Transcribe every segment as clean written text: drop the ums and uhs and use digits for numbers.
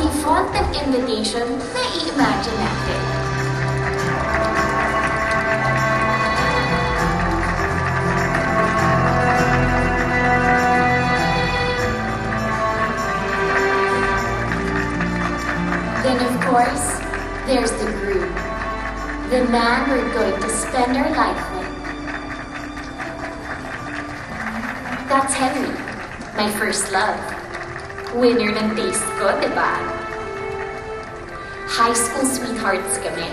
default ng invitation na i-imagine natin. Then of course, there's the groom. The man we're going to spend our life with. That's Henry, my first love. Winner ng taste ko, diba? High school sweethearts kami.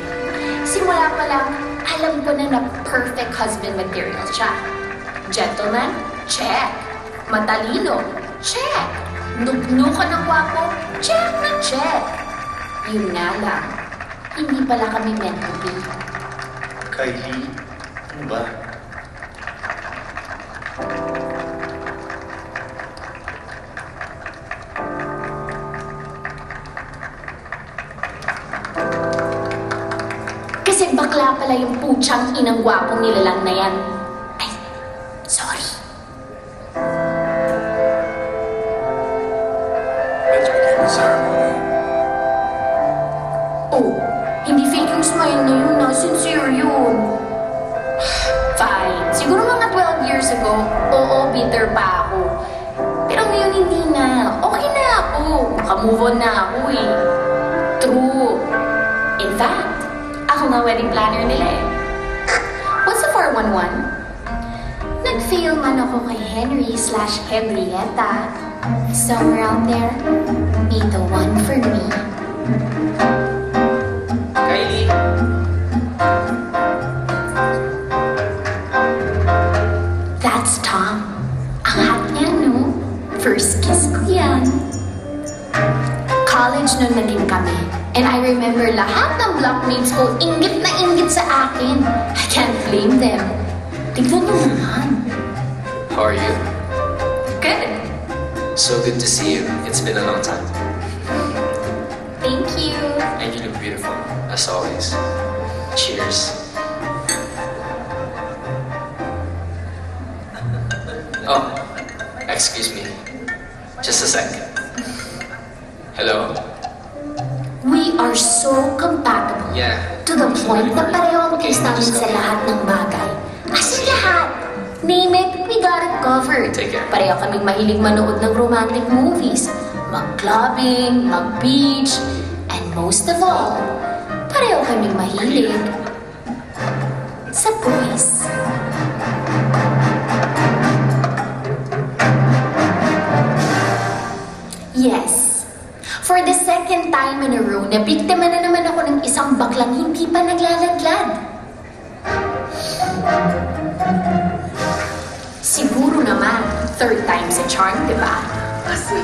Simula pa lang, alam ko na perfect husband material siya. Gentleman? Check. Matalino? Check. Nugnukan ng gwapo? Check na check. Yun nga lang, hindi pala kami meant to be. Kylie, ano ba? Kasi bakla pala yung putsang inang gwapong nilalang na yan. Ay, sorry. Let's begin the ceremony. Oh, hindi fake yung smile na yun na. Sincere yun. Fine. Siguro mga 12 years ago, oo, bitter pa ako. Pero ngayon hindi na. Okay na ako. Makamove on na ako eh. True. In fact, ako nga wedding planner nila eh. What's the 411? Nag-fail man ako kay Henry/Henrietta. Somewhere out there, be the one for me. Kylie! That's Tom. Ang hot niya, no? First kiss ko yan. College nun na din kami. And I remember lahat ng blockmates ko inggit na inggit sa akin. I can't blame them. Tignan mo naman. How are you? Good. So good to see you. It's been a long time. Thank you. And you look beautiful, as always. Cheers. Oh, excuse me. Just a sec. Hello? We are so compatible. Yeah. To the point na pareho ang taste namin sa lahat ng bagay. As in lahat. Name it, we got it covered. Take care. Pareho kaming mahilig manood ng romantic movies. Mag-clubbing, mag-beach, and most of all, pareho kaming mahilig sa boys. Yes. For the second time in a row, nabiktima na naman ako ng isang baklang hindi pa naglalaglag. Siguro naman, third time's a charm, diba?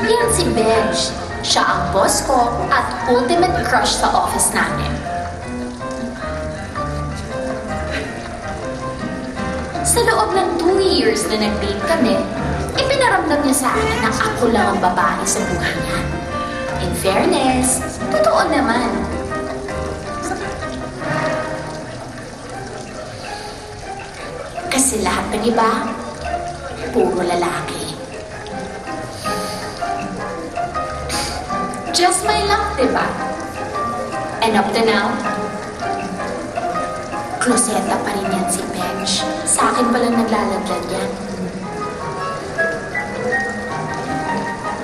Yan si Benj. Siya ang boss ko at ultimate crush sa office namin. Sa loob ng 2 years na nag-date kami, ipinaramdam niya sa akin na ako lang ang babae sa buhay niya. In fairness, totoo naman. Kasi lahat ng iba, puro lalaki. Just my luck, diba? And up to now, kloseta pa rin yan si Benj. Sa akin palang naglalaglag yan.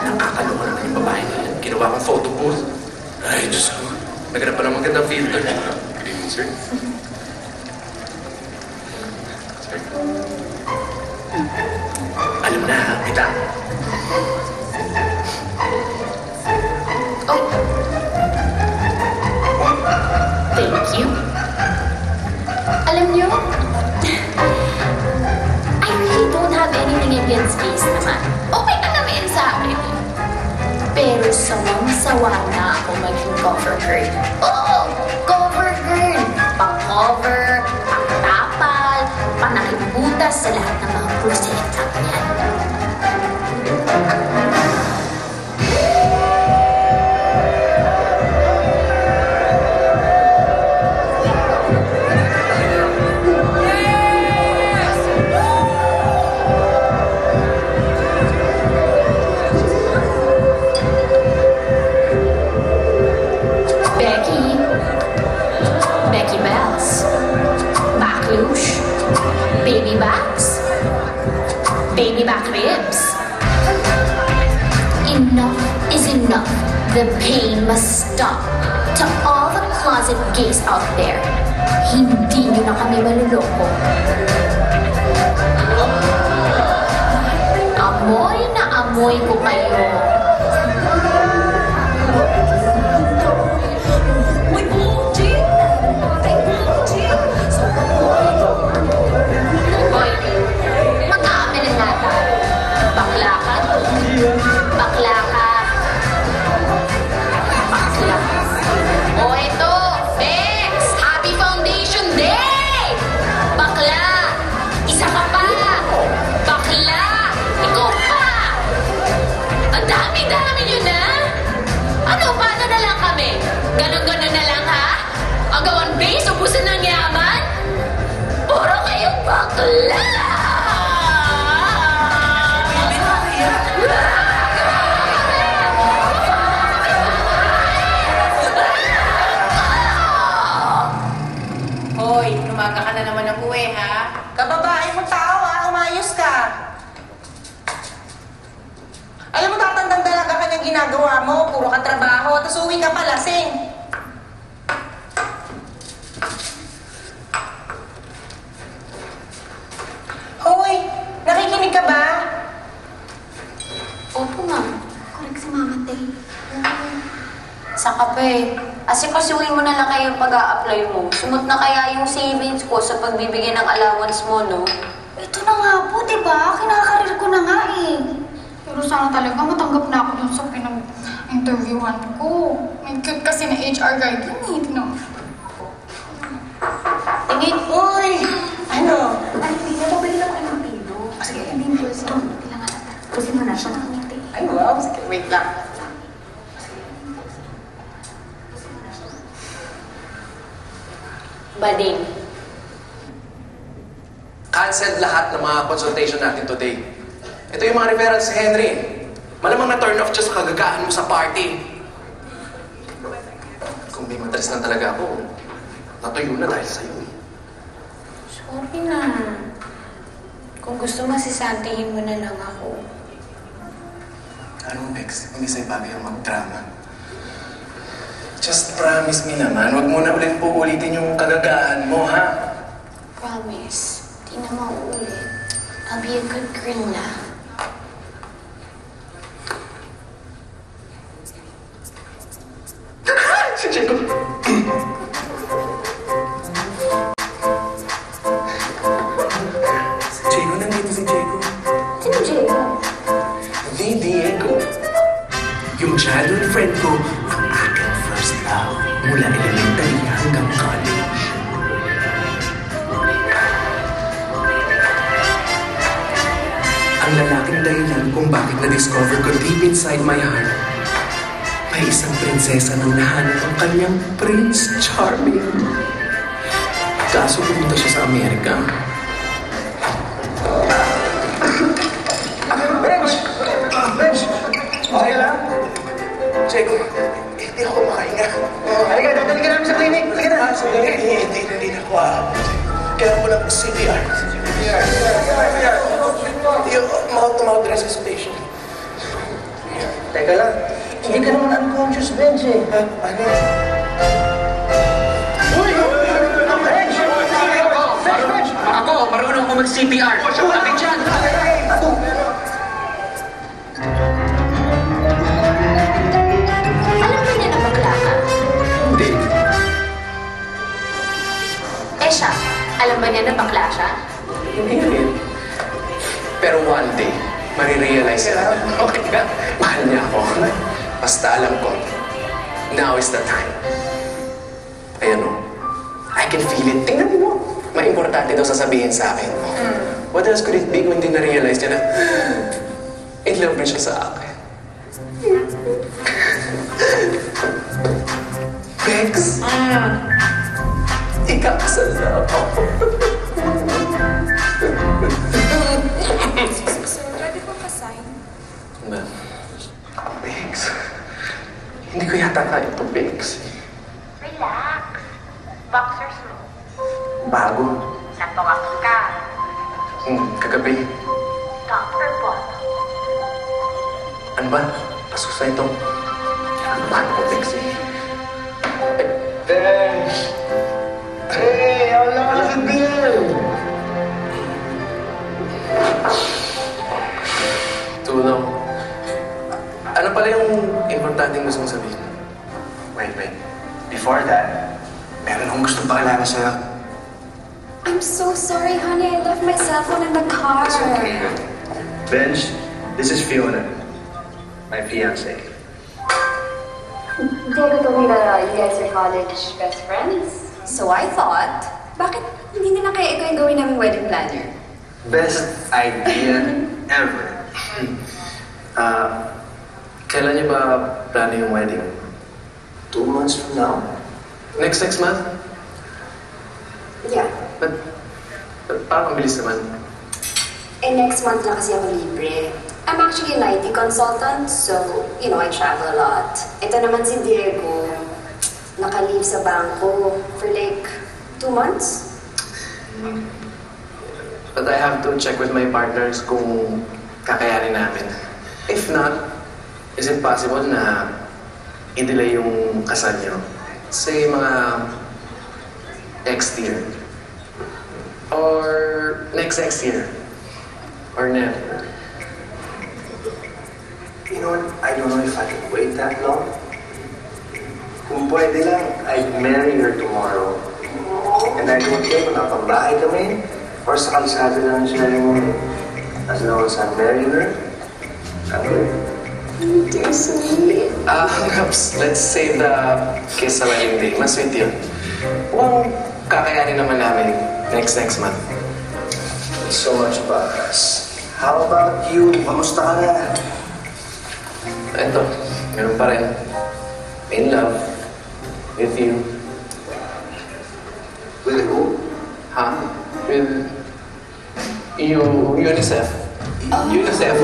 Nakakalungan naman yung babae na yan. Ginawa kong photo booth. Ay, Diyos ko. Naghanap pa ng magandang filter. Good evening, sir. Sir. Alam na, kita. Oh. Thank you. Alam niyo, I really don't have anything against gays naman. Okay ka naman sa akin. Pero sawang-sawa na ako maging cover girl. Oo, cover girl. Pang-cover, pang-tapal, panakibutas sa lahat ng mga proseta niyan. The pain must stop. To all the closet gays out there, hindi nyo na kami maluloko. Amoy na amoy ko kayo. Hoy, mag-aamin na nata. Bakla ka? Bakla ka? Bakla. O ito, Bex! Happy Foundation Day! Bakla! Isa ka pa! Bakla! Ikaw pa! Ang dami-dami nyo na! Ano, paano na lang kami? Ganon-ganon na lang, ha? Agawan base, ubusan ng yaman? Puro kayong bakla! Hoy, umaga ka na naman ng uwi, ha? Kababae mo tao, ha? Umayos ka. Alam mo, tatandang dalaga ka niyang ginagawa mo. Puro ka trabaho, tapos uwi ka pa lasing. Hoy, nakikinig ka ba? Opo, ma'am. Correct si Mama Tay. Saka pa eh. Asikasuhin mo na lang kayo yung pag-a-apply mo. Sumot na kaya yung savings ko sa pagbibigay ng allowance mo, no? Ito na nga po, diba? Kinakarir ko na nga eh. Pero sana talaga matanggap na ako dun sa pinag-interviewan ko. May cute kasi na HR guide yun eh. Tingnan mo. Tingin. Uy! Ano? Ay, Pino, pabili lang kayo ng Pino. Sige. Hindi mo siya. Kailangan natin. Kasi mo na siya nakangiti. Ay, wow. Sige, wait lang. Bading. Cancelled lahat ng mga consultation natin today. Ito yung mga referrals si Henry. Malamang na-turn off siya sa kagagaan mo sa party. Kung may madalas lang talaga ako, natuyo na dahil sa'yo eh. Sorry na. Kung gusto mo, sisantihin mo na lang ako. Anong Bex? Hindi sa'yo bagay ang mag-drama. Just promise me naman, huwag mo na ulit uulitin yung kagagaan mo, ha? Promise. Di na mauulit. I'll be a good girl na. Si Jacob. Si Jacob, nandito si Jacob. Sino Diego? Di Diego. Yung childhood friend ko, ang aking first love mula elementary hanggang college. Ang lalaking dahilan kung bakit na-discover ko deep inside my heart, may isang prinsesa nang nahanap ang kanyang Prince Charming. Kaso pumunta siya sa Amerika. Bench! Bench! Okay lang? Jacob, hindi ako makahinga. Halika, dadali ka namin sa clinic. Halika na. Hindi na ako aabot. Kaya mo lang CPR. Yung mouth-to-mouth resuscitation. Teka lang, hindi ka naman unconscious, Benj eh. Ano? Uy! Benj! Benj! Ako, marunong ako mag-CPR. Sabi dyan! Alam mo niya na bakla ka? Hindi. Eh siya, alam ba niya na bakla siya? Hindi rin. Pero one day, marirealize niya. Okay ka? Mahal niya ako. Basta alam ko, now is the time. Ayan o. I can feel it. Tingnan mo. May importante daw sasabihin sa akin. What else could it be kung hindi na-realize niya na in love na siya sa akin? Bex, ikakasal na ako. Ready po pa-sign? Ba? Bex, hindi ko yata kaya ito, Bex. Relax. Boxers mo. Bago. Nagpawax ka. Kagabi. Dr. Bob. Ano ba? Pasos na ito. Paano ko fix it? Bench! Hey, how long has it been? Tulong. Ano pala yung importanteng gusto mong sabihin? Wait. Before that, meron akong gustong pakilala sa'yo. I'm so sorry, honey. I left my cell phone in the car. It's okay. Bench, this is Fiona, my fiancée. Diego told me that you guys are college best friends. So I thought, bakit hindi na kaya ito yung gawin namin wedding planner? Best idea ever. Kailan niyo ba plano yung wedding? 2 months from now? Next month? Yeah. But parang ang bilis naman. Next month lang kasi ako libre. I'm actually an IT consultant, so, I travel a lot. Ito naman si Diego, naka-leave sa bangko for like 2 months. But I have to check with my partners kung kakayanin namin. If not, is it possible na i-delay yung kasal niyo? Say mga next year. Or next year. Or never. You know what? I don't know if I can wait that long. Kung pwede lang, I'd marry her tomorrow. And I don't care kung napambahay kami or sa kalsada lang siya yung as long as I'm marrying her, I'm good. You're sweet. Perhaps, let's save the kiss sa wedding day. Mas sweet yun. Kung kakayanin naman namin next month. So much about us. How about you? Kamusta ka na? Ito, meron pa rin. In love. With you. With who? Ha? With UNICEF. UNICEF.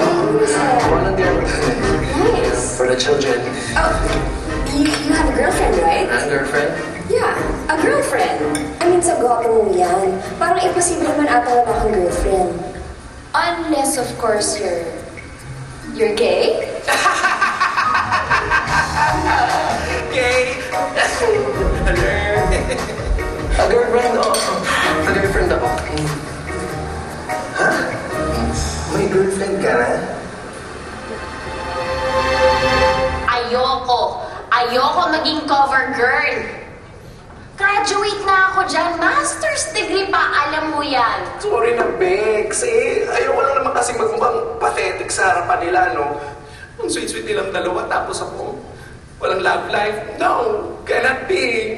Volunteer. Nice. For the children. Oh, you have a girlfriend, right? And girlfriend? Yeah, a girlfriend. I mean, sa gwapo mo yan. Parang imposible naman ata wala kang girlfriend. Unless, of course, you're gay? Gay! A girlfriend, A girlfriend ako. Ha? May girlfriend ka na? Ayoko maging cover girl. Graduate na ako dyan. Master's degree pa, alam mo yan. Sorry na, Bex. Ayoko lang naman kasi magmukhang pathetic sa harapan nila, no? Ang sweet-sweet nilang dalawa, tapos ako, walang love life. No, cannot be.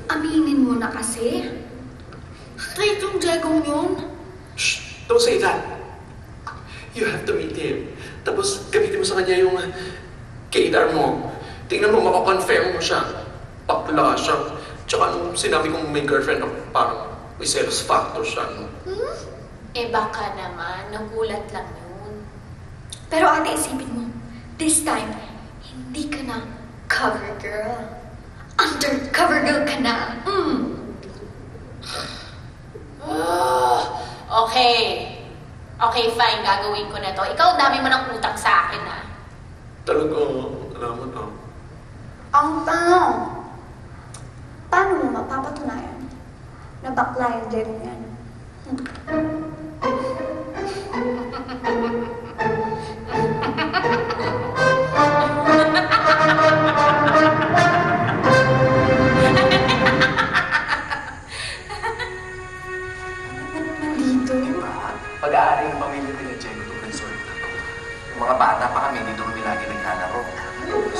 Aminin mo na kasi. Straight yung Diegong yun. Shh, don't say that. You have to meet him. Tapos gamitin mo sa kanya yung gaydar mo. Tingnan mo, makakonfirm mo siya. Bakla siya. Tsaka nung sinabi kong may girlfriend ako, parang may selos factor siya. No? Baka naman, nagulat lang yun. Pero ate, isipin mo, this time, hindi ka na cover girl. Undercover girl ka na. Okay, fine. Gagawin ko na to. Ikaw, dami mo ng utang sa akin, ha? Talaga, alaman ah. Ang tanong, paano mo mapapatunayan na bakla yung Diego yan? Pag-aari ng pamilya nila Diego itong resort na to. Yung mga bata pa kami, dito kami lagi nagkalaro.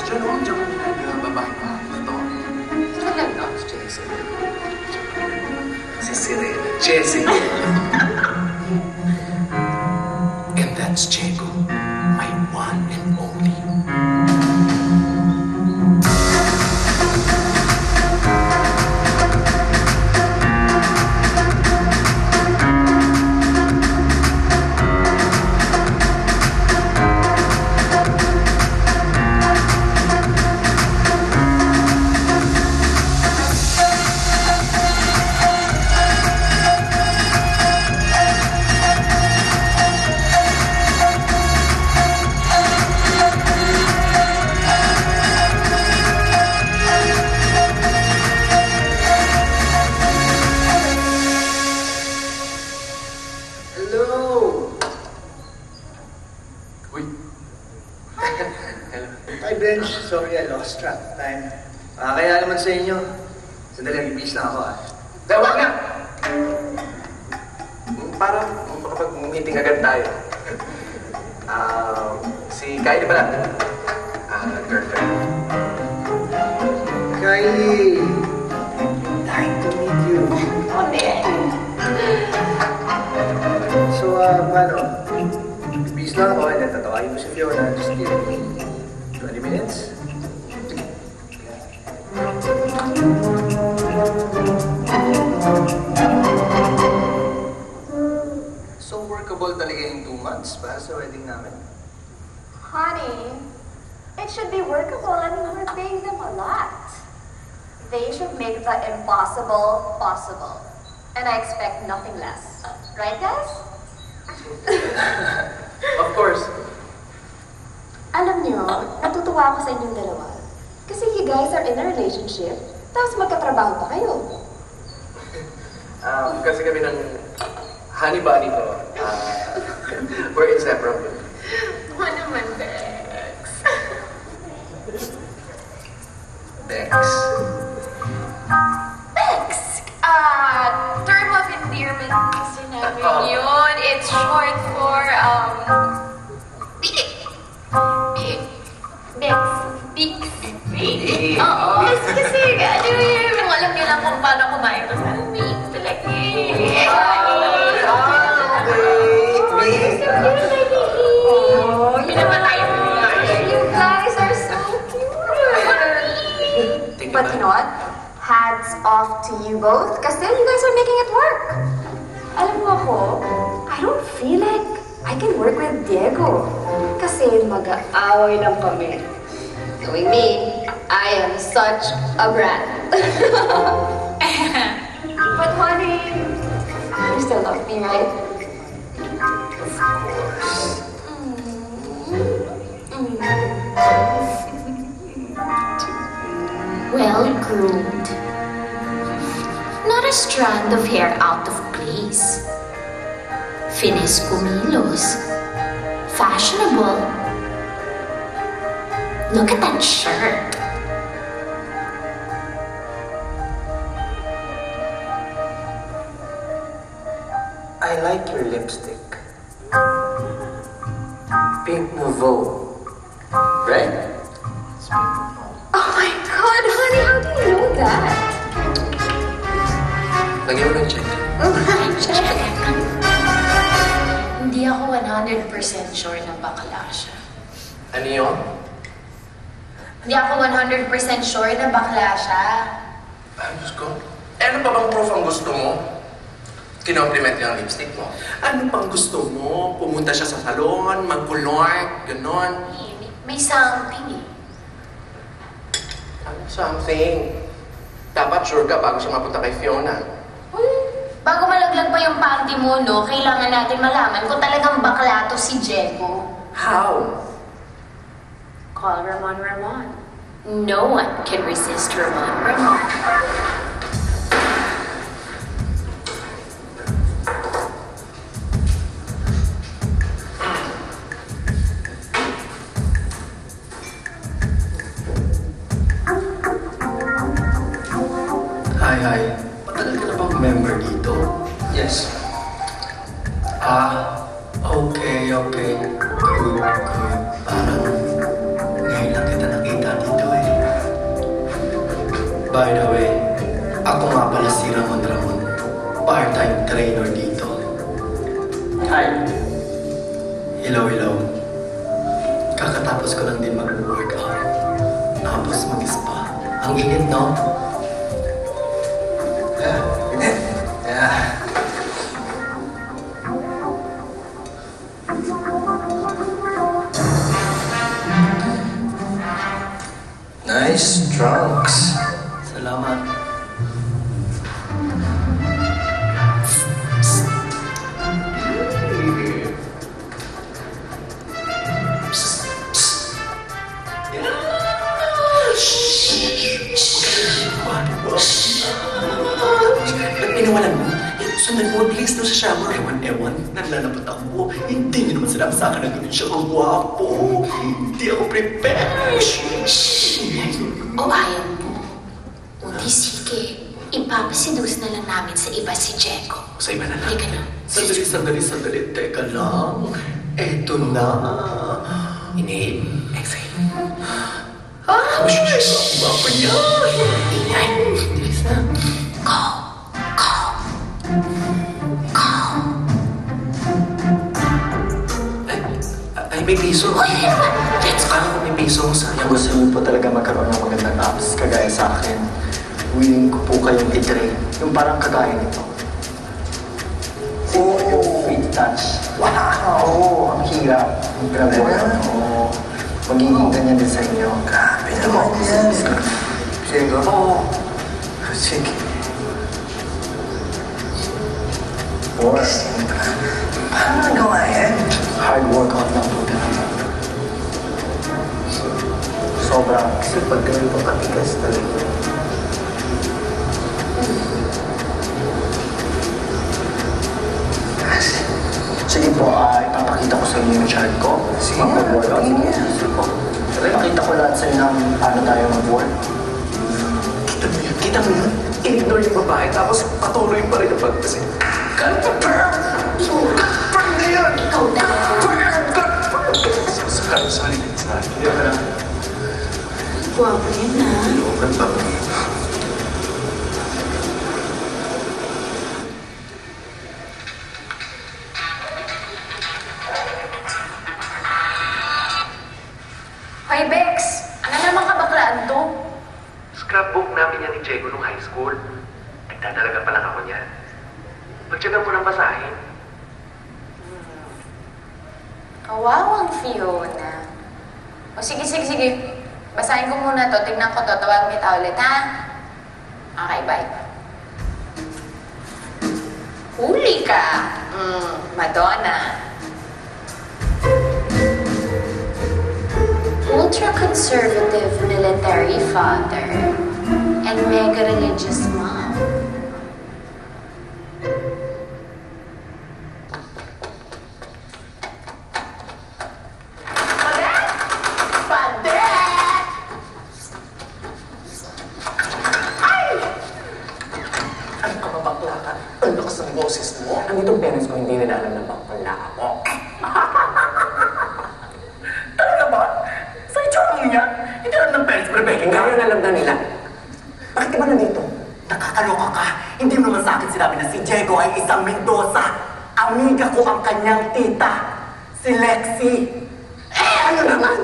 Diyan kami nagbabahay pa ito. Talaga? Si Jessie. Si Sirena. Jessie. And that's Diego, my one and only. sorry I lost track of time. Kaya naman sa inyo. Sandali, bibis lang ako Wag na! Para makapag-meeting agad tayo. Si Kylie pala. Girlfriend. Kylie! Nice to meet you. So, paano? Bibis lang ako, and then tatawagin ko si Fiona. Just give me 20 minutes. So workable talaga yung 2 months para sa wedding namin? Honey, it should be workable. I mean, we're paying them a lot. They should make the impossible possible. And I expect nothing less. Right, guys? Of course. Alam niyo, natutuwa ako sa inyong dalawa. Kasi you guys are in a relationship, tapos magkatrabaho pa kayo. Kasi kami ng honey bunny ko. We're inseparable. Ano naman, Bex? Bex. Bex! Term of endearment kasi namin yun. It's short for, Bex. Bix. Oo. Bex kasi, ano yun, alam niyo lang kung paano kumain ko sa Bix. Talaga yun naman tayo. You guys are so cute. But you know what? Hats off to you both kasi you guys are making it work. Alam mo ako, I don't feel like I can work with Diego. Kasi mag-aaway lang kami. Knowing me, I am such a brat. But honey, you still love me, right? Of course. Well groomed. Not a strand of hair out of place. Finis kumilos. Fashionable. Look at that shirt. I like your lipstick. Pink Nouveau. Right? Oh my God, honey, how do you know that? Lagyan mo ng check. Hindi ako 100% sure na bakla siya. Ano yun? Hindi ako 100% sure na bakla siya. Ay, Diyos ko. Ano pa bang proof ang gusto mo? Kinompliment niya ang lipstick mo. Ano pang gusto mo? Pumunta siya sa salon, mag-color, gano'n. May something eh. Ano something? Dapat sure ka bago siya mapunta kay Fiona. Bago malaglag pa yung panty mo, no, kailangan natin malaman kung talagang bakla to si Diego. How? Call Ramon. No one can resist Ramon. Hi. Matagal ka na bang member dito? Yes. Okay. Good. Parang ngayon lang kita nakita dito eh. By the way, ako nga pala si Ramon. Part-time trainer dito. Hi. Hello. Kakatapos ko lang din mag-workout. Tapos mag-spa. Ang init, no? Yeah. Nice trunks. Salamat. Ba't pinawalan mo? Sundan mo, please, doon sa shower. Ewan, nanlalapot ako. Hindi niyo naman sinabi sa akin na ganun siya ang gwapo. Hindi ako prepared. O ayaw mo. O di sige, ipapasidus na lang namin sa iba si Jeko. Sa iba na lang. Halika na. Sandali. Teka lang. Eto na. Inhale. Exhale. Ang gwapo niya. Ingay. Bilis na. Ay, may piso. Let's go. May piso. Sayang. Kung gusto niyo po talaga magkaroon ng magandang apps kagaya sa akin, willing ko po kayong i-train. Yung parang kagaya nito. Oo, yung free touch. Wow! Oo, ang hirap. Ang grabe. Oo. Magiging ganyan din sa inyo. Grabe naman yan. Sige. Oo. Sige. Or, Paano nagawa yan? hard workout lang po talaga. Sobrang, kasi pag ganun po katigas talaga. Sige po, ipapakita ko sa inyo yung chart ko. Sige. Mag-workout. Sige po. Ipakita ko lahat sa inyo ng paano tayo mag-work. Kita mo yun? I-ignore yung babae, tapos patuloy pa rin ang pagkasi. Confirm na yun! Ikaw na. Sorry. Gwapo yun na. Hoy, Bex! Ano naman kabaklaan to? Scrapbook namin yan ni Diego nung high school. Nagdadalaga pa lang ako niyan. Pagtsagan mo ng basahin. Kawawang Fiona. O sige. Basahin ko muna to. Tignan ko to. Tawagan kita ulit, ha? Okay, bye. Huli ka! Madonna. Ultra-conservative military father and mega-religious mom. Ano ka ba bakla ka? Ang lakas ng boses mo. Ang itong parents ko hindi nila alam na bakla ako. Talaga ba? Sa itsura mo niya, hindi alam ng parents ko, Rebecca. Ngayon alam na nila. Bakit ka ba nandito? Nakakaloka ka. Hindi mo naman sa akin sinabi na si Diego ay isang Mendoza. Amiga ko ang kanyang tita, si Lexi. Ano naman?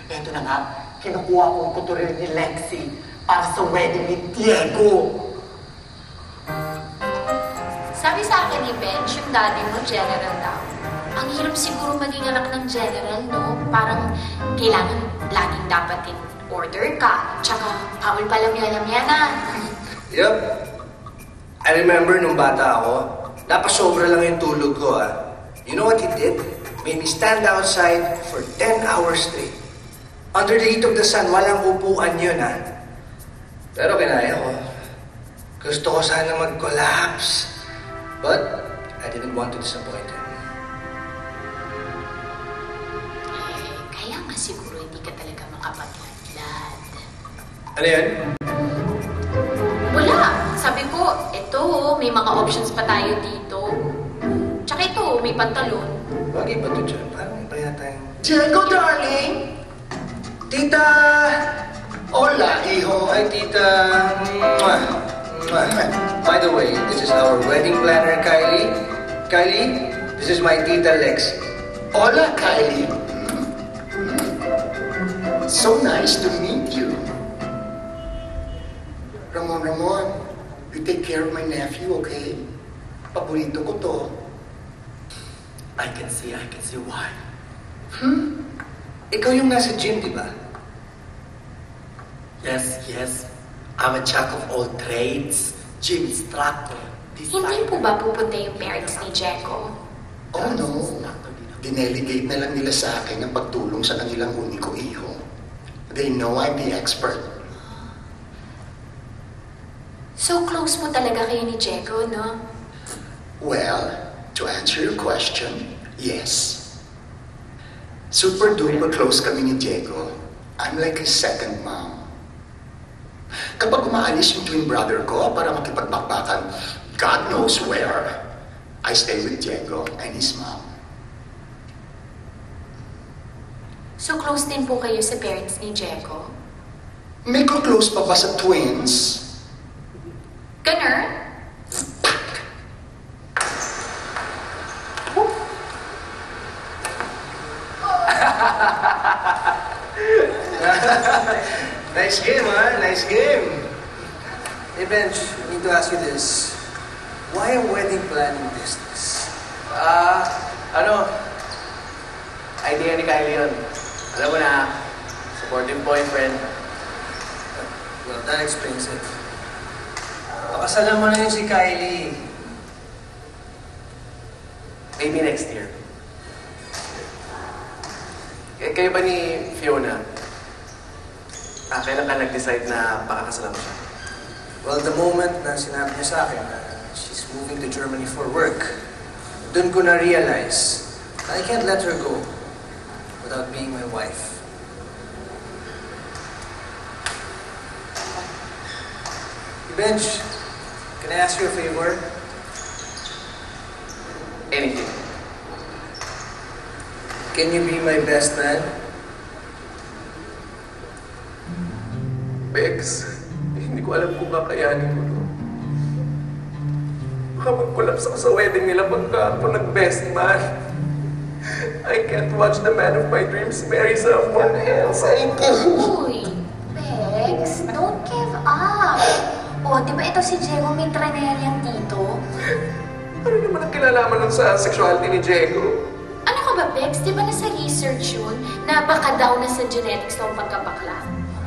Eto na nga, kinukuha ko ang kuturil ni Lexi para sa wedding ni Diego. Sabi sa akin ni Bench, yung daddy mo, general daw. Ang hirap siguro maging anak ng general, no? Parang kailangan laging dapat in order ka. Tsaka, bawal palang yalam-yana. Yup. I remember nung bata ako, napasobra lang yung tulog ko, You know what he did? Made me stand outside for 10 hours straight. Under the heat of the sun, walang upuan yun, Pero kinaya ko. Gusto ko sana mag-collapse. But, I didn't want to disappoint him. Kaya nga siguro hindi ka talaga makapagladlad. Ano yan? Wala. Sabi ko, eto, may mga options pa tayo dito. Tsaka ito, may pantalon. Bagay ba ito dyan? Parang iba yata yung... Diego, darling! Tita! Hola, hijo. Hi, tita. Mwah. Mwah. By the way, this is our wedding planner, Kylie. Kylie, this is my tita, Lex. Hola, Kylie. So nice to meet you. Ramon, you take care of my nephew, okay? Paborito ko to. I can see why. Ikaw yung nasa gym, di ba? Yes. I'm a jack of all trades. Gym instructor. Hindi po ba pupunta yung parents ni Jeko? Oh no. Dinelegate na lang nila sa akin ang pagtulong sa kanilang uniko iho. They know I'm the expert. So close mo talaga kayo ni Jeko, no? Well, to answer your question, yes. Super duper close kami ni Diego. I'm like his second mom. Kapag umaalis yung twin brother ko para makipagbakbakan, God knows where, I stay with Diego and his mom. So close din po kayo sa parents ni Diego? May close pa ba sa twins? Ganun? Nice game, huh? Nice game. Hey, Bench, I need to ask you this. Why a wedding planning business? Idea ni Kylie yun. Alam mo na, supportive boyfriend. Well, that explains it. Pakasalan mo na yun si Kylie. Maybe next year. Kayo ba ni Fiona? Kailan ka nag-decide na pakakasalan mo siya? Well, the moment na sinabi niya sa akin na she's moving to Germany for work, dun ko na-realize na I can't let her go without being my wife. Bench, can I ask you a favor? Anything. Can you be my best man? Bex, hindi ko alam kung kakayanin ko to. Baka mag-collapse ako sa wedding nila pagka ako nag-best man. I can't watch the man of my dreams marry someone else. I can't. Uy, Bex, don't give up. O, di ba ito si Diego may trainerian dito? Ano naman ang kinalaman nun sa sexuality ni Diego? Ano ka ba, Bex? Di ba nasa research yun na baka daw na sa genetics ng pagkabakla?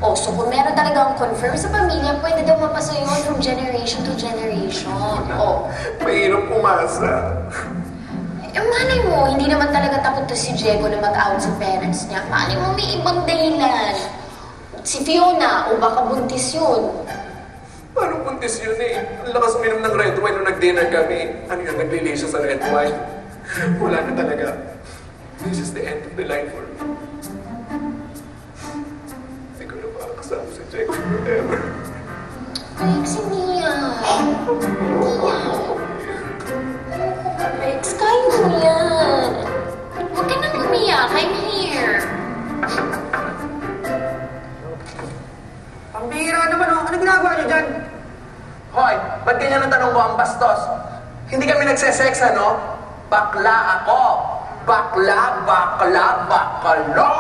O, so kung meron talagang confirm sa pamilya, pwede daw mapasa yun from generation to generation. O. Mahirap umasa. Malay mo, hindi naman talaga takot to si Diego na mag-out sa parents niya. Malay mo, may ibang dahilan. Si Fiona, o baka buntis yun. Paano buntis yun eh? Ang lakas uminom ng red wine nung nag-dinner kami. Ano yun, naglili siya sa red wine? Wala na talaga. This is the end of the line for me. Hindi ko na makakasama si Diego forever. Bex, hindi yan. Hindi yan. Bex, kaya mo yan. Huwag ka nang umiyak. I'm here. Pambihira naman, oh. Ano ginagawa niyo dyan? Hoy, ba't ganyan ang tanong mo ang bastos? Hindi kami nagsesex, ano? Bakla ako. Bakla, bakla, bakla!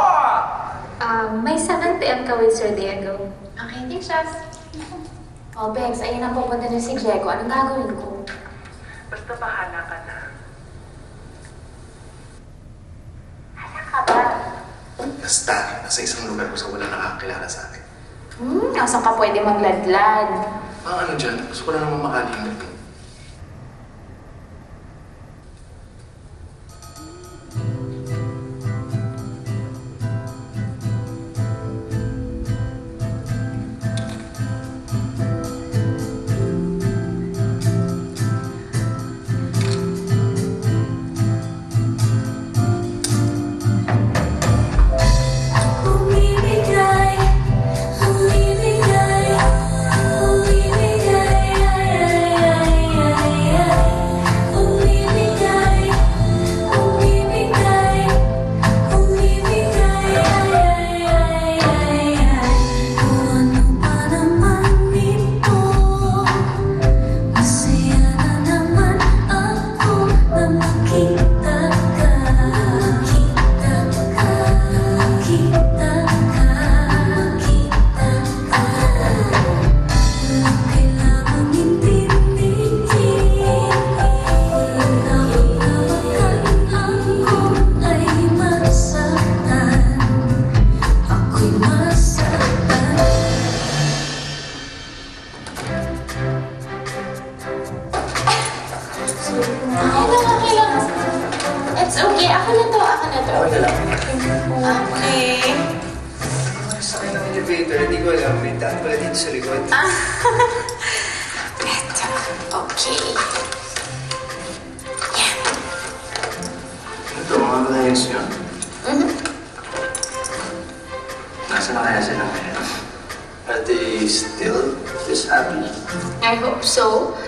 May second PM ka with Sir Diego. Okay, thanks, Chef. Oh, Bex, ayun na pupunta na si Diego. Anong gagawin ko? Basta bahala ka na. Hala ka ba? Basta, nasa isang lugar ko sa walang nakakilala sa akin. Nasaan ka pwede magladlad? Ano dyan? Gusto ko na naman makalimot. It's okay. Ako na to. Okay lang. Okay. Sakay ng elevator, hindi ko alam. May daan pala dito sa likod. Beto. Okay. Congratulations yun. Nasaan na kaya sila ngayon? Are they still this happy? I hope so.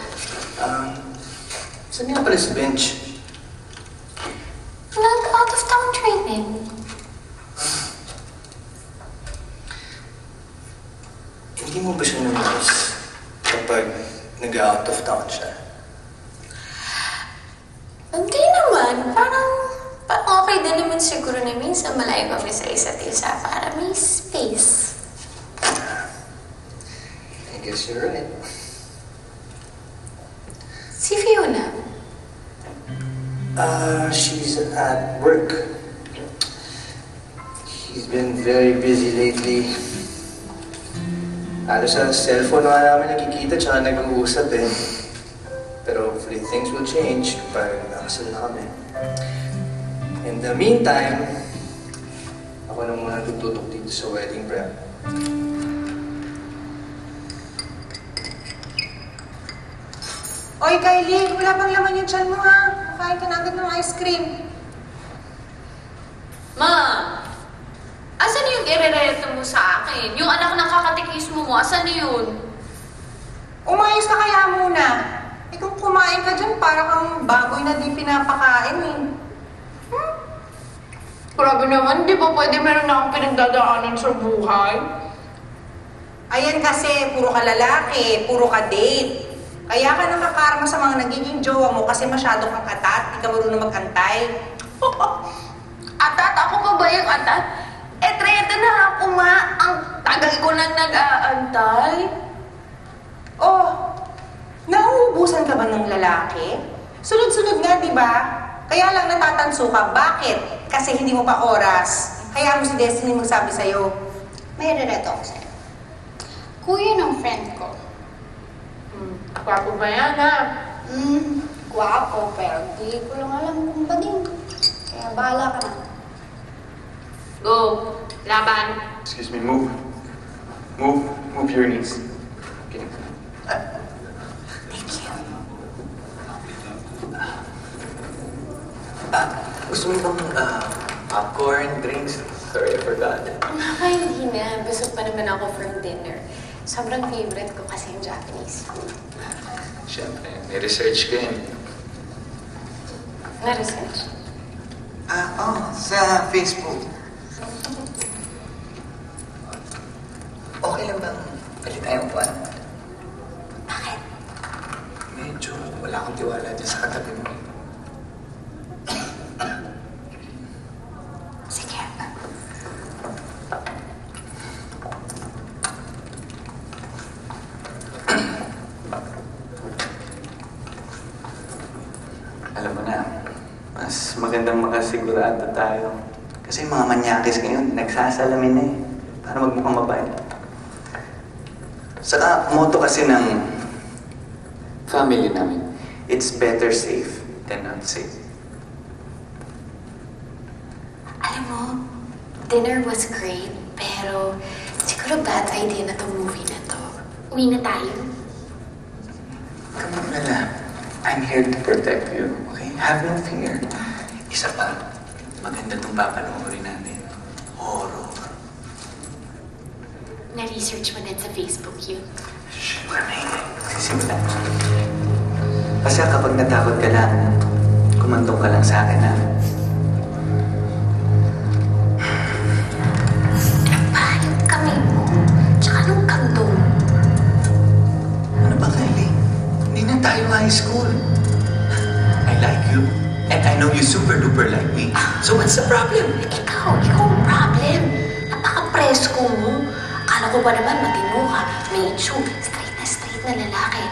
Saan nga pala si Bench? Nag-out of town training. Hindi mo ba siya namiss kapag nag-out of town siya? Hindi naman. Parang okay din naman siguro na minsan malayo kami sa isa't isa para may space. I guess you're right. Si Fiona? She's at work. She's been very busy lately. Halos sa cellphone na namin nakikita tsaka nag-uusap eh. Pero hopefully things will change kapag nakasal na kami. In the meantime, ako na muna tututok dito sa wedding prep. Oy, Kylie, wala pang laman yung tiyan mo ha. Kain ka na agad ng ice cream. Ma! Asan yung irereto mo sa akin? Yung anak ng kakatikismo mo, asan na yun? Umayos ka kaya muna. Eh kung kumain ka dyan, para kang baboy na di pinapakain eh. Grabe naman, di ba pwede meron na akong pinagdadaanan sa buhay? Ayan kasi, puro ka lalaki, puro ka date. Kaya ka nakakarma sa mga nagiging jowa mo kasi masyado kang atat, di ka marunong magantay. Atat? Ako pa ba yung atat? Eh, 30 na ako, ma. Ang tagal ko nang nag-aantay. Oh, nauubusan ka ba ng lalaki? Sunod-sunod nga, di ba? Kaya lang natatanso ka. Bakit? Kasi hindi mo pa oras. Kaya mo si Destiny magsabi sa'yo. May rereto ako sa'yo. Kuya ng friend ko. Gwapo ba yan, ha? Guwapo, pero di ko lang alam kung bading. Kaya bahala ka na. Go. Laban. Excuse me, move. Move your knees. Okay. Gusto mo bang popcorn, drinks? Sorry, I forgot. Hindi na. Busog pa naman ako from dinner. Sobrang favorite ko kasi yung Japanese food. Siyempre, may research ka yun. Na-research? Sa Facebook. Okay lang bang palit tayong buwan? Bakit? Medyo wala akong tiwala dyan sa katabi mo. Sige. Alam mo na, mas magandang makasigurado tayo. Kasi yung mga manyakis ngayon, nagsasalamin na eh. Para magmukhang mabait. Saka, motto kasi ng family namin, it's better safe than not safe. Alam mo, dinner was great, pero siguro bad idea na tong movie na to. Uwi na tayo. Come on, Mela. I'm here to protect you, okay? Have no fear. Isa pa, maganda itong papanoorin natin. Horror. Na-research mo din sa Facebook yun. Shh, sisimulan. Kasi kapag natakot ka lang, kumantong ka lang sa akin, ha? Pinapahan kami mo, tsaka nung kandong. Ano ba, Kylie? Hindi na tayo high school. I like you, and I know you super-duper like me. So what's the problem? Ikaw ang problem. Napaka-presko mo. Akala ko ba naman matino ka, may issue, straight na lalaki.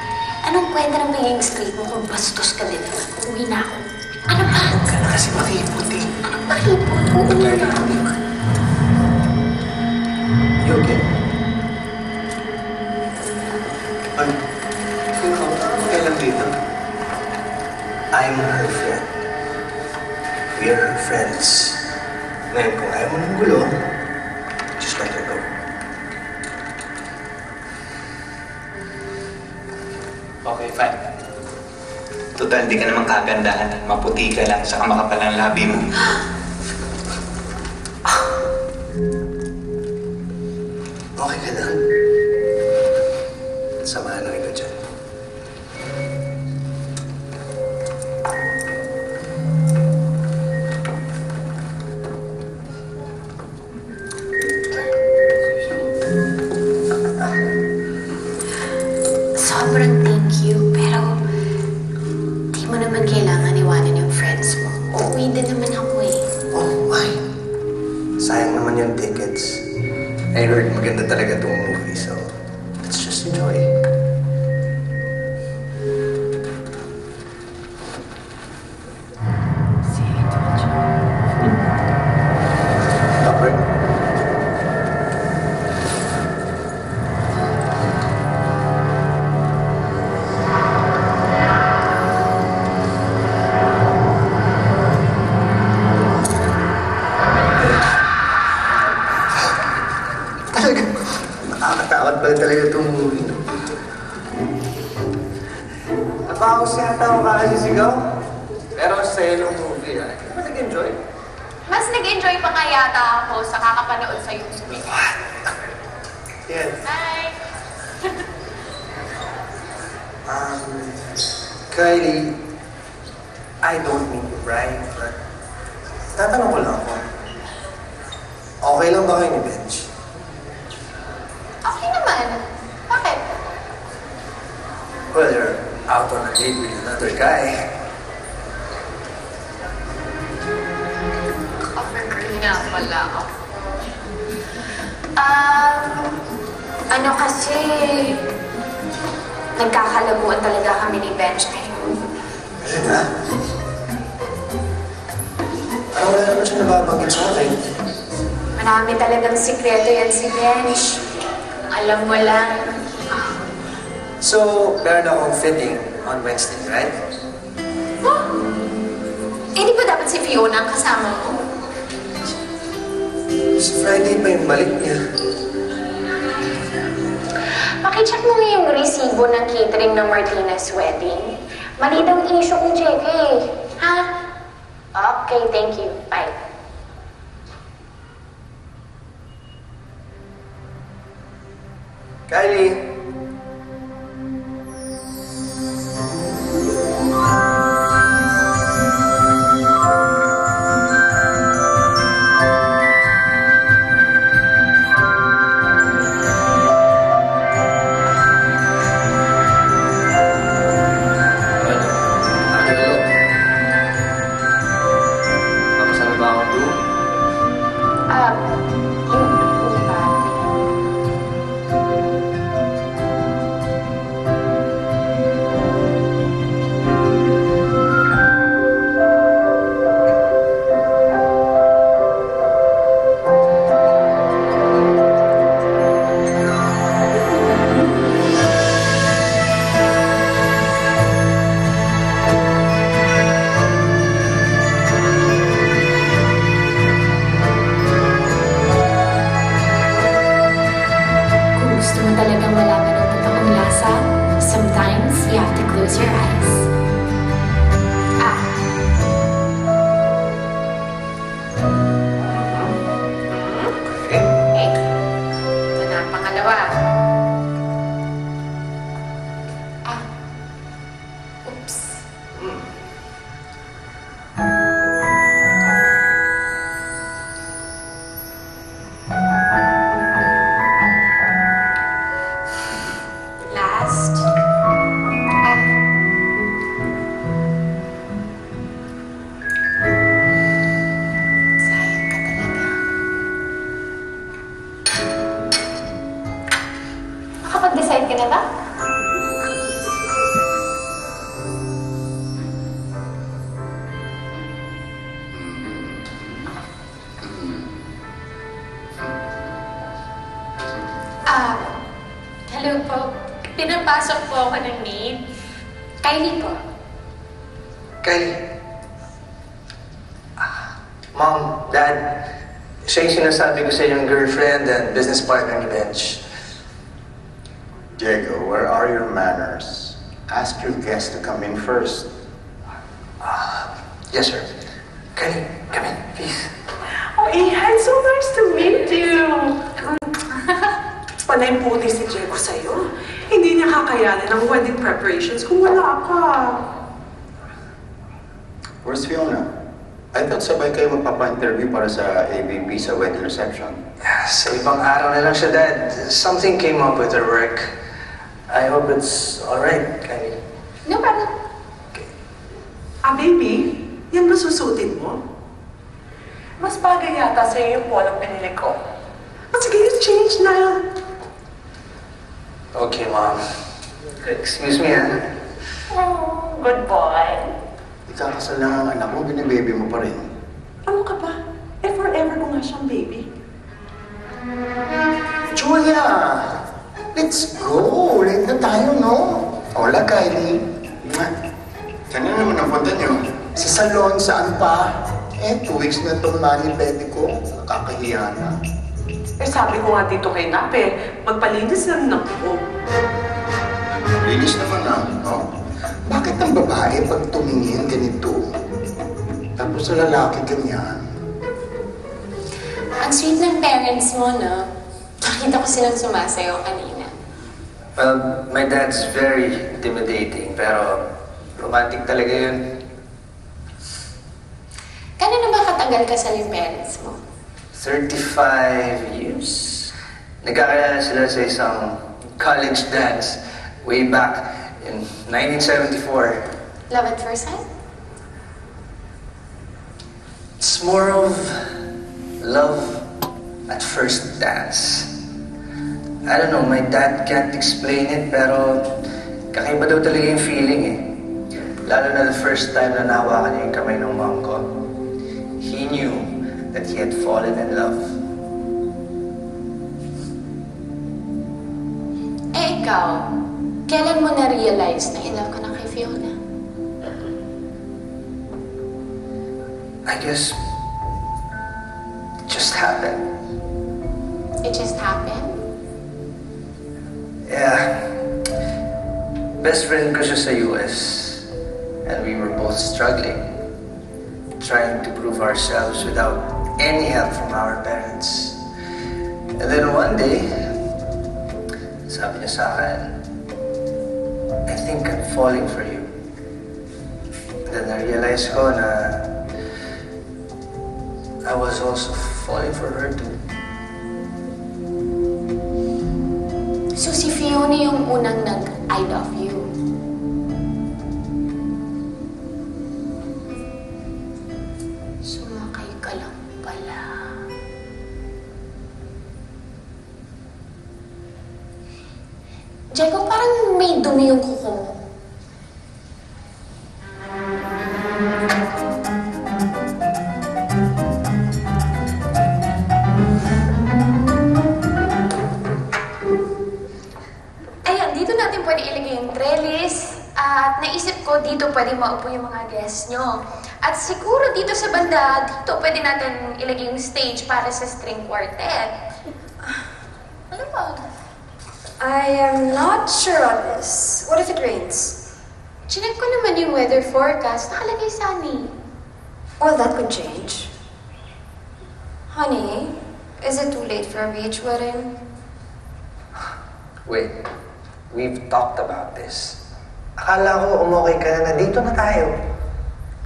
Anong kwenta ng pagiging straight mo kung bastos ka din? Uuwi na ako. Ano ba? Huwag ka na kasi makipot eh. Anong makipot? Uuwi na ako. You okay? Ay, sino ka? Okay lang dito. I'm her friend. We are her friends. Ngayon, kung ayaw mo ng gulo, just let her go. Okay, fine. Total, hindi ka naman kagandahan. Maputi ka lang, saka makapal ang labi mo. Okay lang. Samahan na kita dyan. Sobrang thank you, pero di mo naman kailangan iwanan yung friends mo. Uuwi din naman ako eh. Oh, why? Sayang naman yung tickets. I heard maganda talaga itong movie, so let's just enjoy. Topper? Talaga, nakakatakot pala talaga itong movie. Napakos yata ako kakasisigaw. Pero sa'yo ng movie, ah. Hindi ba nag-enjoy? Mas nag-enjoy pa nga yata ako sa kakapanood sa YouTube. Yes. Bye! Kylie, I don't mean to brag, but tatanong ko lang ako. Okay lang ba kayo ni Benj? Okay naman. Bakit? Well, you're out on a date with another guy. Cover girl nga pala ako. Ano kasi, nagkakalabuan talaga kami ni Benj ngayon. Talaga? Parang wala naman siya nababanggit sa akin. Marami talagang sikreto yan si Benj. Alam mo lang. So, meron akong fitting on Wednesday, right? Oh, eh di ba dapat si Fiona ang kasama mo? Sa Friday pa yung balik niya. Pakicheck mo nga yung resibo ng catering ng Martinez wedding. Mali daw ang issue kong check eh. Ha? Okay, thank you. Bye. Kylie! Hindi pa. Kung gusto mo talagang malaman ang totoong lasa, sometimes you have to close your eyes. Ah. Okay. Ito na ang pangalawa. Ah. Oops. Last. Ah. Sayang ka talaga. Nakapag-decide ka na ba? Hello po. Pinapasok po ako ng maid. Kylie po. Kylie. Mom, Dad, siya yung sinasabi ko sa yung girlfriend and business partner ni Benj. Diego, where are your manners? Ask your guest to come in first. Yes, sir. Kylie, come in, please. Oh, Ihan, so nice to meet you. Panay puti si Diego sa'yo. Hindi niya kakayanin ang wedding preparations kung wala ka. Where's Fiona? I thought sabay kayo magpapa-interview para sa ABP sa wedding reception. Sa ibang araw na lang siya, Dad. Something came up with her work. I hope it's alright, Kylie. No problem. Baby, yan ba susutin mo? Mas bagay yata sa'yo yung polang pinili ko. Sige, change na. Okay, Mom. Excuse me, ha? Oh, good boy. Ikakasal lang ang anak mo, binibaby mo pa rin. Ano ka ba? Forever ko nga siyang baby. Julia! Let's go! Late na tayo, no? Hola, Kylie. Saan na naman ang punta niyo? Sa salon, saan pa? 2 weeks na itong mani-pedi ko. Nakakahiya na. Sabi ko nga dito kay Nape, magpalinis lang ng buhok. Linis naman na, no? Bakit ang babae pag tumingin ganito? Tapos sa lalaki ganyan? Ang sweet ng parents mo, no? Nakita ko silang sumasayaw kanina. Well, my dad's very intimidating, pero romantic talaga yun. Kano na ba katagal kasal yung parents mo? 35 years. Nagkakilala sila sa isang college dance way back in 1974. Love at first sight? It's more of love at first dance. I don't know, my dad can't explain it, pero kakaiba daw talaga yung feeling eh. Lalo na the first time na nahawakan niya yung kamay ng mom ko. He knew that he had fallen in love. Ikaw, kailan mo na-realize na in love ka na kay Fiona? I guess it just happened. It just happened? Yeah. Best friend ko siya sa US. And we were both struggling. Trying to prove ourselves without any help from our parents. And then one day, sabi niya sa akin, I think I'm falling for you. And then I realized ko na I was also falling for her too. So si Fiona yung unang nag-I love you. Sumakay ka lang pala. Diego, parang may dumi yung kuko mo. Pwede ilagay yung trellis. At naisip ko, dito pwede maupo yung mga guests nyo. At siguro dito sa banda, dito pwede natin ilagay yung stage para sa string quartet. Ano ba? I am not sure on this. What if it rains? Chinek ko naman yung weather forecast. Nakalagay sunny. Well, that could change. Honey, is it too late for a beach wedding? Wait. We've talked about this. Akala ko umokay ka na dito na tayo.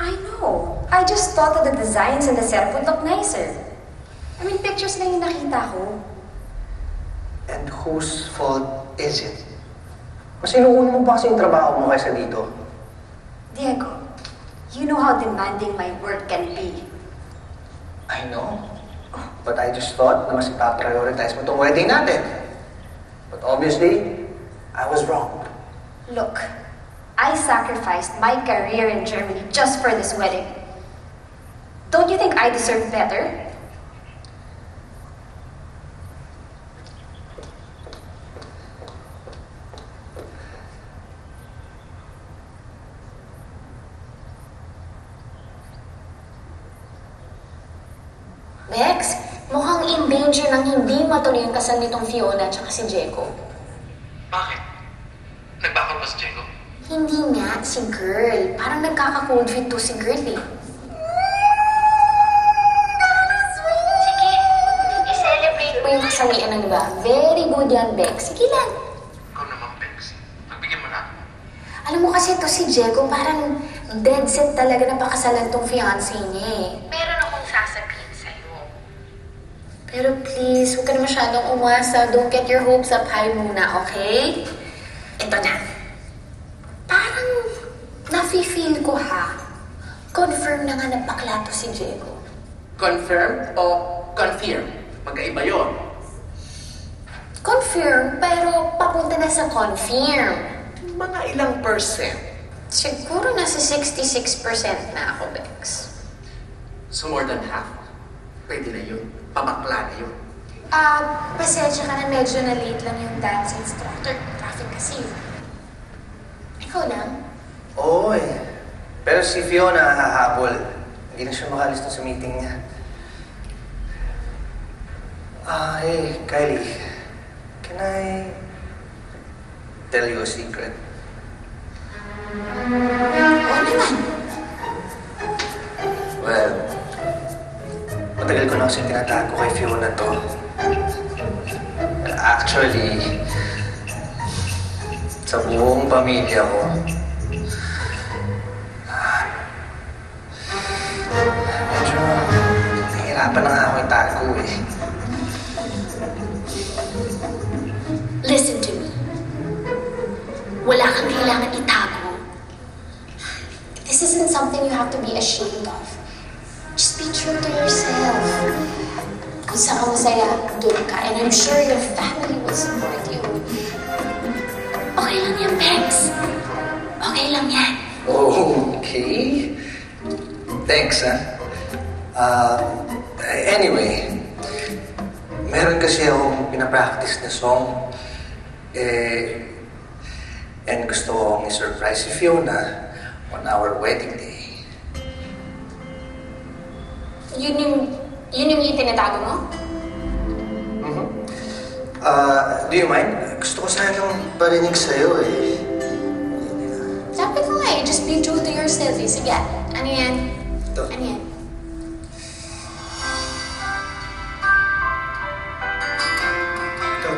I know. I just thought that the designs and the setup would look nicer. I mean, pictures lang yung nakita ko. And whose fault is it? Mas inuuna mo pa kasi yung trabaho mo kaysa dito. Diego, you know how demanding my work can be. I know. But I just thought na mas ipaprioritize mo itong wedding natin. But obviously, I was wrong. Look, I sacrificed my career in Germany just for this wedding. Don't you think I deserve better? Bex, mukhang in danger ng hindi matuloy ang kasal nitong Fiona at si Diego. Bakit? Nagbakot ba si Diego? Hindi nga, si girl. Parang nagkaka-cold feet to si girl eh. Sige, i-celebrate mo yung kasal sharian ng iba. Very good yan, Bex. Sige lang. Ikaw naman, Bex. Pagbigyan mo na. Alam mo kasi ito si Diego, parang dead set talaga na pakasalan tong fiancé niya eh. Meron akong sasabihin sa'yo. Pero please, huwag ka na masyadong umasa. Don't get your hopes up high muna, okay? Ito na. Parang nafe-feel ko ha. Confirm na nga na bakla to si Diego. Confirm o confirm? Magkaiba yun. Confirm, pero papunta na sa confirm. Mga ilang percent? Siguro nasa 66% na ako, Bex. So more than half. Pwede na yun. Pabakla na yun. Pasensya ka na medyo na-late lang yung dance instructor. Traffic kasi. Ikaw lang? Oo eh. Pero si Fiona hahabol. Hindi na siya makalis sa meeting niya. Hey, Kylie. Can I tell you a secret? Oo naman. Well, matagal ko na kasi tinatago kay Fiona to. Actually, sa buong pamilya ko, medyo nahihirapan na nga ako itago eh. Listen to me. Wala kang kailangan itago. This isn't something you have to be ashamed of. Just be true to yourself. Kung saan ka masaya, doon ka. And I'm sure your family will support you. Okay lang yan, Bex. Okay lang yan. Okay. Thanks, anyway, meron kasi akong pinapractice na song. And gusto kong i-surprise si Fiona on our wedding day. Yun yung itinatago mo? Do you mind? Gusto ko sanang parinig sa'yo eh. Sabi ko nga eh, just be true to yourself eh. Sige, ano yan? Ito. Ano yan? Ito.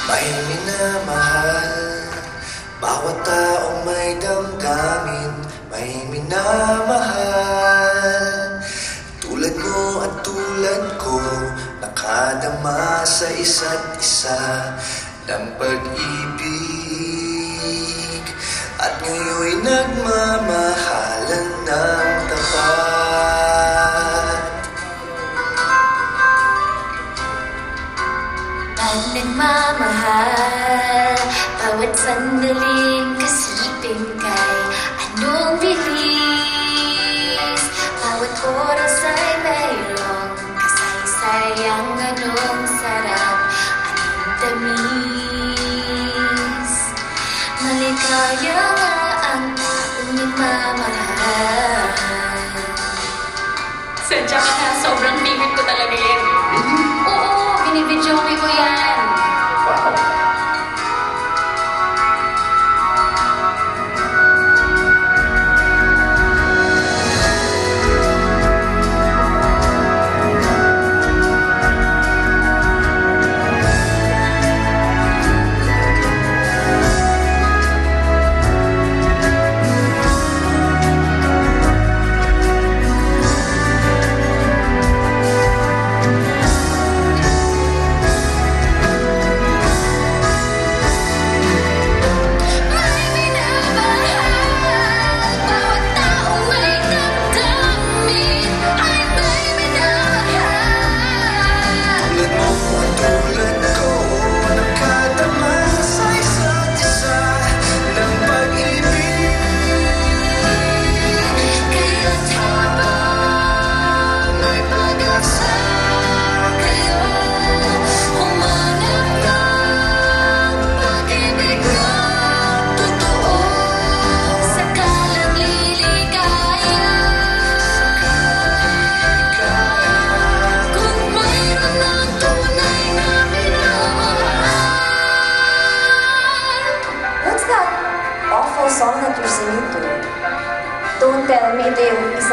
May minamahal, bawat taong may damdamin, may minamahal. Tulad mo at tulad ko, nakadama sa isa't isa ng pag-ibig. At ngayon'y nagmamahalan ng tapat. Pag nagmamahal, bawat sandaling kasipin kay anong bilis. Bawat oras ay mayroong kasaysayang anong sarap, anong tamis. Maligaya nga ang taong nagmamahal. Sadya ka na, sobrang favorite ko talaga yan. Oo, binibidyoke ko yan. Wow.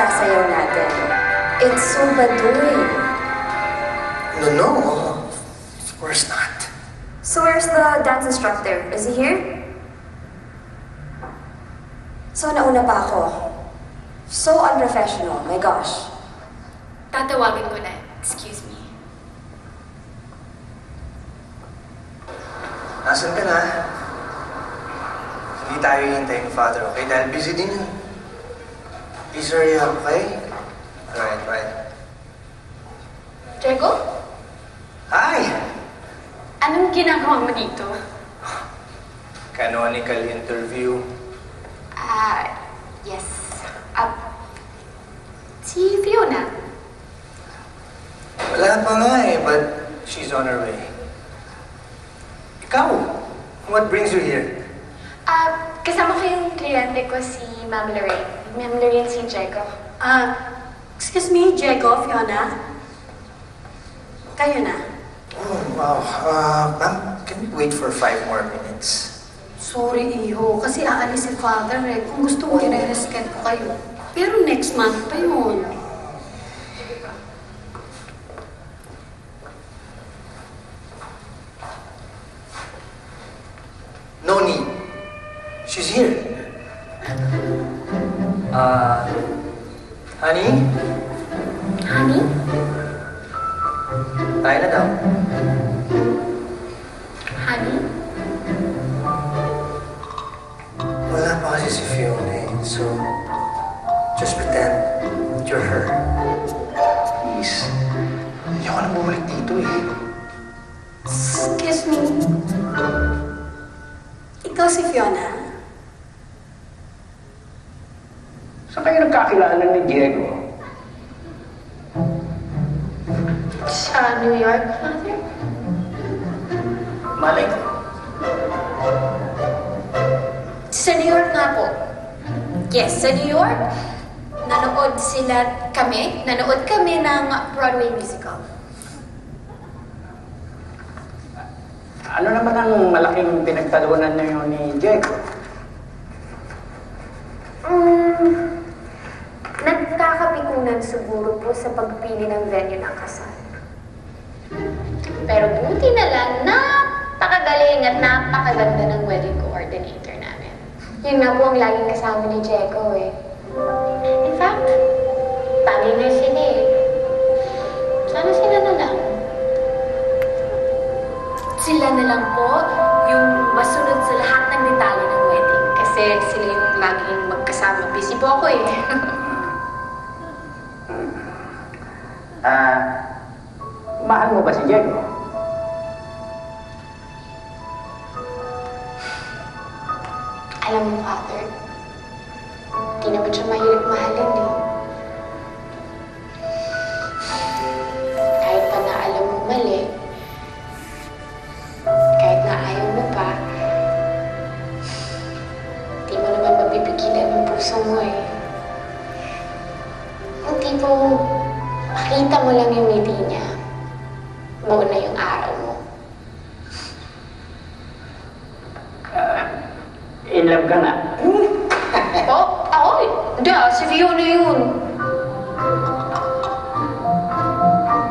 sasayaw natin. It's so baduy. No. Of course not. So where's the dance instructor? Is he here? So nauna pa ako. So unprofessional, my gosh. Tatawagin ko na. Excuse me. Nasaan ka na? Hindi tayo hintayin ni Father, okay? Dahil busy din yun. Please hurry up, okay? Alright, bye. Diego? Hi! Anong ginagawa mo dito? Canonical interview. Yes. Si Fiona. Wala pa nga eh, but she's on her way. Ikaw, what brings you here? Kasama ko yung kliyente ko si Ma'am Lorraine. Ma'am Lorraine, si Diego. Excuse me, Diego, Fiona? Kayo na? Oh, wow. Ma'am, can we wait for 5 more minutes? Sorry, Iho. Kasi aalis si Father eh. Kung gusto mo, i-resket ko kayo. Pero next month pa yun. No need. She's here. Honey? Honey? Tayo na daw. Honey? Wala pa kasi si Fiona eh. So, just pretend you're her. Please. Ayoko na bumalik dito eh. Excuse me. Ikaw si Fiona? Saan kayo nagkakilala ni Diego? Sa New York, Father? Malay ko. Sa New York nga po. Yes, sa New York. Nanood kami ng Broadway musical. Ano naman ang malaking pinagtalunan niyo ni Diego? Nagkakapikunan siguro po sa pagpili ng venue ng kasal. Pero buti na lang, napakagaling at napakaganda ng wedding coordinator namin. Yun nga po ang laging kasama ni Diego eh. In fact, tagi na sila eh. Sana sila na lang. Sila na lang po yung masunod sa lahat ng detalye ng wedding. Kasi sila yung laging magkasama. Busy po ako eh. Mahal mo ba si Diego? Alam mo, Father, di naman siya mahilig mahalin eh. Kahit pa na alam mo mali, kahit na ayaw mo pa, di mo naman mapipigilan ng puso mo eh. Yung tipong makita mo lang yung ngiti niya, buo na yung araw mo. In love ka na? Oh, ako eh. Hindi si Fiona yun.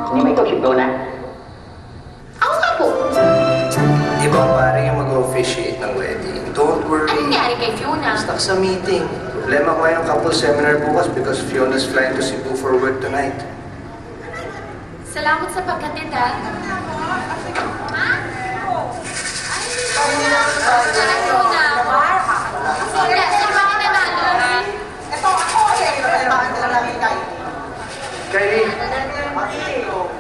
Hindi mo ikaw si Fiona? Ako nga po. Di ba parang yung mag-officiate ng wedding? Don't worry. Anong nangyari kay Fiona? Stuck sa meeting. Problema ko yung couple seminar bukas because Fiona's flying to Cebu for work tonight. Salamat sa pagkatid, ha? Kylie,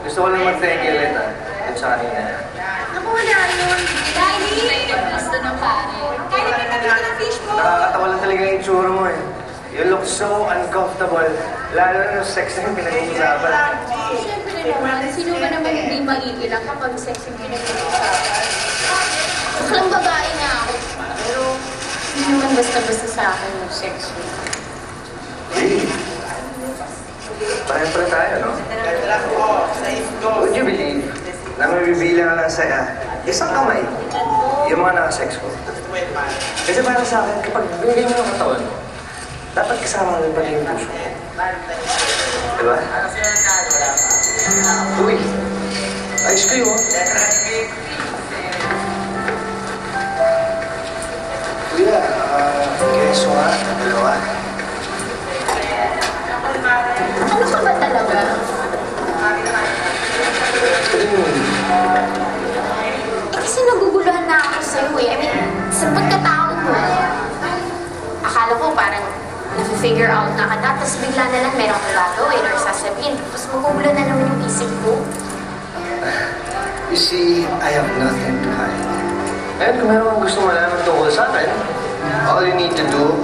gusto ko lang mag-thank you ulit at sa kanina. Naku, wala yun. Kylie! Gusto ng pare. Kylie, may kami ng fish mo. Nakakatawa lang talaga yung itsura mo eh. You look so uncomfortable. Lalo na yung sex na yung pinag-uusapan. Siyempre naman, sino ba naman hindi maiilang kapag sex yung pinag-uusapan? Baklang babae nga ako. Pero hindi naman basta-basta sa akin yung sex mo. Hey, pareho tayo, no? Would you believe na mabibilang lang saya isang kamay yung mga nakasex ko? Kasi para sa akin, kapag binigay mo ng katawan mo, dapat kasama rin pati yung puso mo. Diba? Uy, ayos kayo. Kuya, keso nga, dalawa. Ano ka ba talaga? Kasi naguguluhan na ako sa'yo eh. I mean, sa pagkatao mo, akala ko parang na-figure out na kita, tapos bigla na lang meron kang gagawin or sasabihin, tapos magugulo na naman yung isip ko. You see, I have nothing to hide. And kung meron kang gusto malaman tungkol sa akin, all you need to do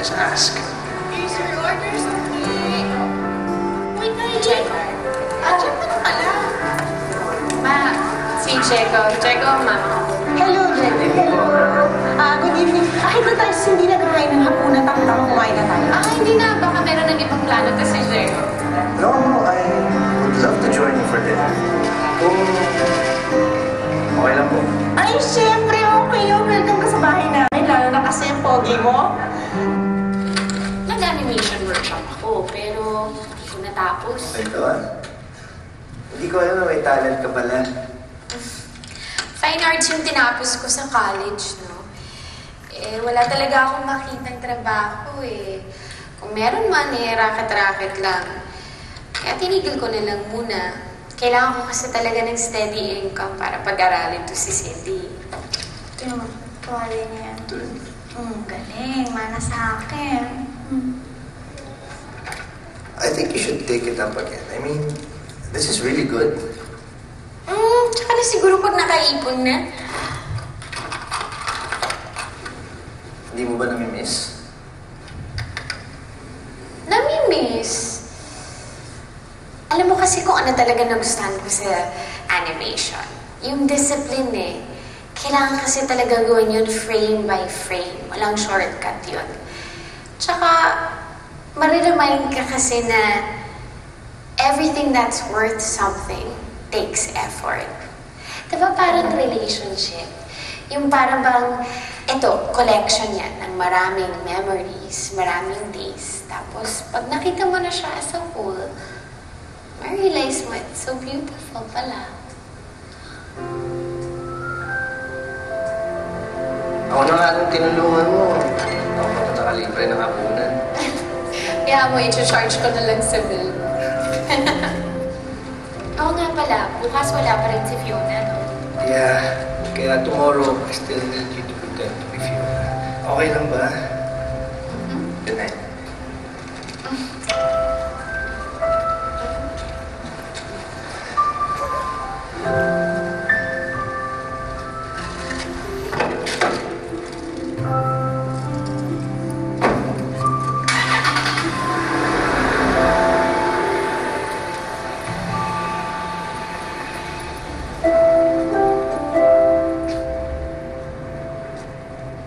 is ask. Sir, order something. Wait na yung Checo. Check mo na pala. Ma, si Checo. Checo, ma. Hello, Checo. Good evening. Kahit na tayo hindi nagkakain ng hapunan, tama kumain na tayo. Hindi na. Baka meron ng ibang plano to si Checo. No, I would love to join you for dinner. Kung okay lang po. Ay, syempre, okay yun. Welcome ka sa bahay namin. Lalo na kasi ang pogi mo. Nag-animation workshop ako, pero hindi ko natapos. Ito hindi ko alam na may talent ka pala. Fine arts yung tinapos ko sa college, no? Eh, wala talaga akong makitang trabaho, eh. Kung meron man, eh, racket-racket lang. Kaya tinigil ko na lang muna. Kailangan ko kasi talaga ng steady income para pag-aralin to si Cindy. Ito yung tuwalay niya yan. Galing. Mana sa akin. I think you should take it up again. I mean, this is really good. Tsaka na siguro pag nakaipon na. Hindi mo ba nami-miss? Nami-miss. Alam mo kasi kung ano talaga nagustuhan ko sa animation. Yung discipline eh. Kailangan kasi talaga gawin yun frame by frame. Walang shortcut yun. Tsaka, mariremind ka kasi na everything that's worth something takes effort. Diba parang relationship? Yung parang bang, ito, collection yan ng maraming memories, maraming days. Tapos, pag nakita mo na siya as a whole, ma-realize mo, it's so beautiful pala. Ako na nga nung tinulungan mo. Ako na nakalibre ng hapunan. Kaya mo, i-charge ko na lang sa bill. Oo nga pala, bukas wala pa rin si Fiona, no? Yeah, kaya tomorrow, I still need you to pretend to be Fiona. Okay lang ba? Good night.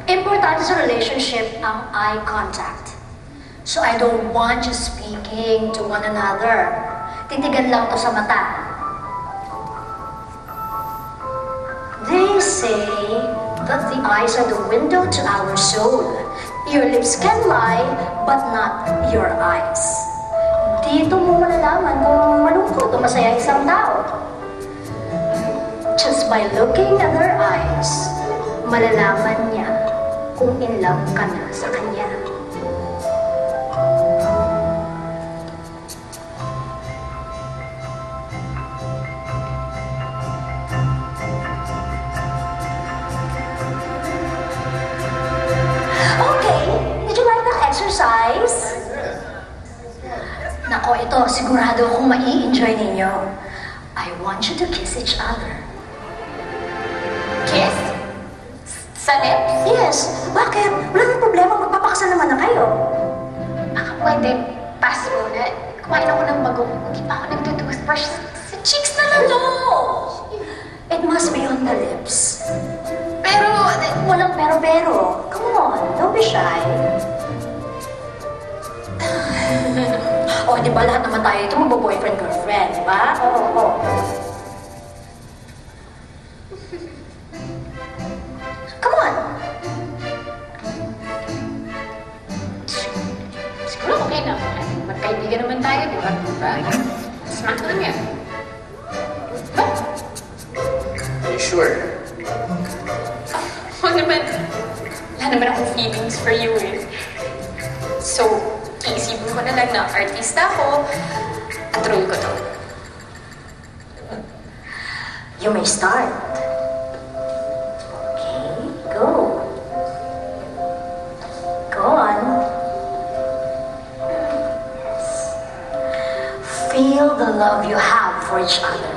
Importante sa relationship ang eye contact. So I don't want you speaking to one another. Titigan lang to sa mata. They say that the eyes are the window to our soul. Your lips can lie, but not your eyes. Dito mo malalaman kung malungkot o masaya isang tao. Just by looking at their eyes, malalaman niya kung in love ka na sa kanya. Okay, did you like that exercise? Nako, ito, sigurado akong mai-enjoy ninyo. I want you to kiss each other. Kiss? Sa lips? Yes. Bakit? Wala nang problema. Magpapakasal naman na kayo. Baka pwede, pass muna. Kumain ako ng bagong. Hindi pa ako nagtutoothbrush. Sa cheeks na lang. No! It must be on the lips. Pero, walang pero-pero. Come on, don't be shy. O, di ba lahat naman tayo ito magbo-boyfriend-girlfriend, di ba? Oo. Come on. siguro okay na. Kaibigan naman tayo, di ba? Smack lang yan. Are you sure? Oo naman. Wala naman akong feelings for you eh. So, iisipin ko na lang na artista ako at role ko to. You may start. Okay, go. Go on. Yes. Feel the love you have for each other.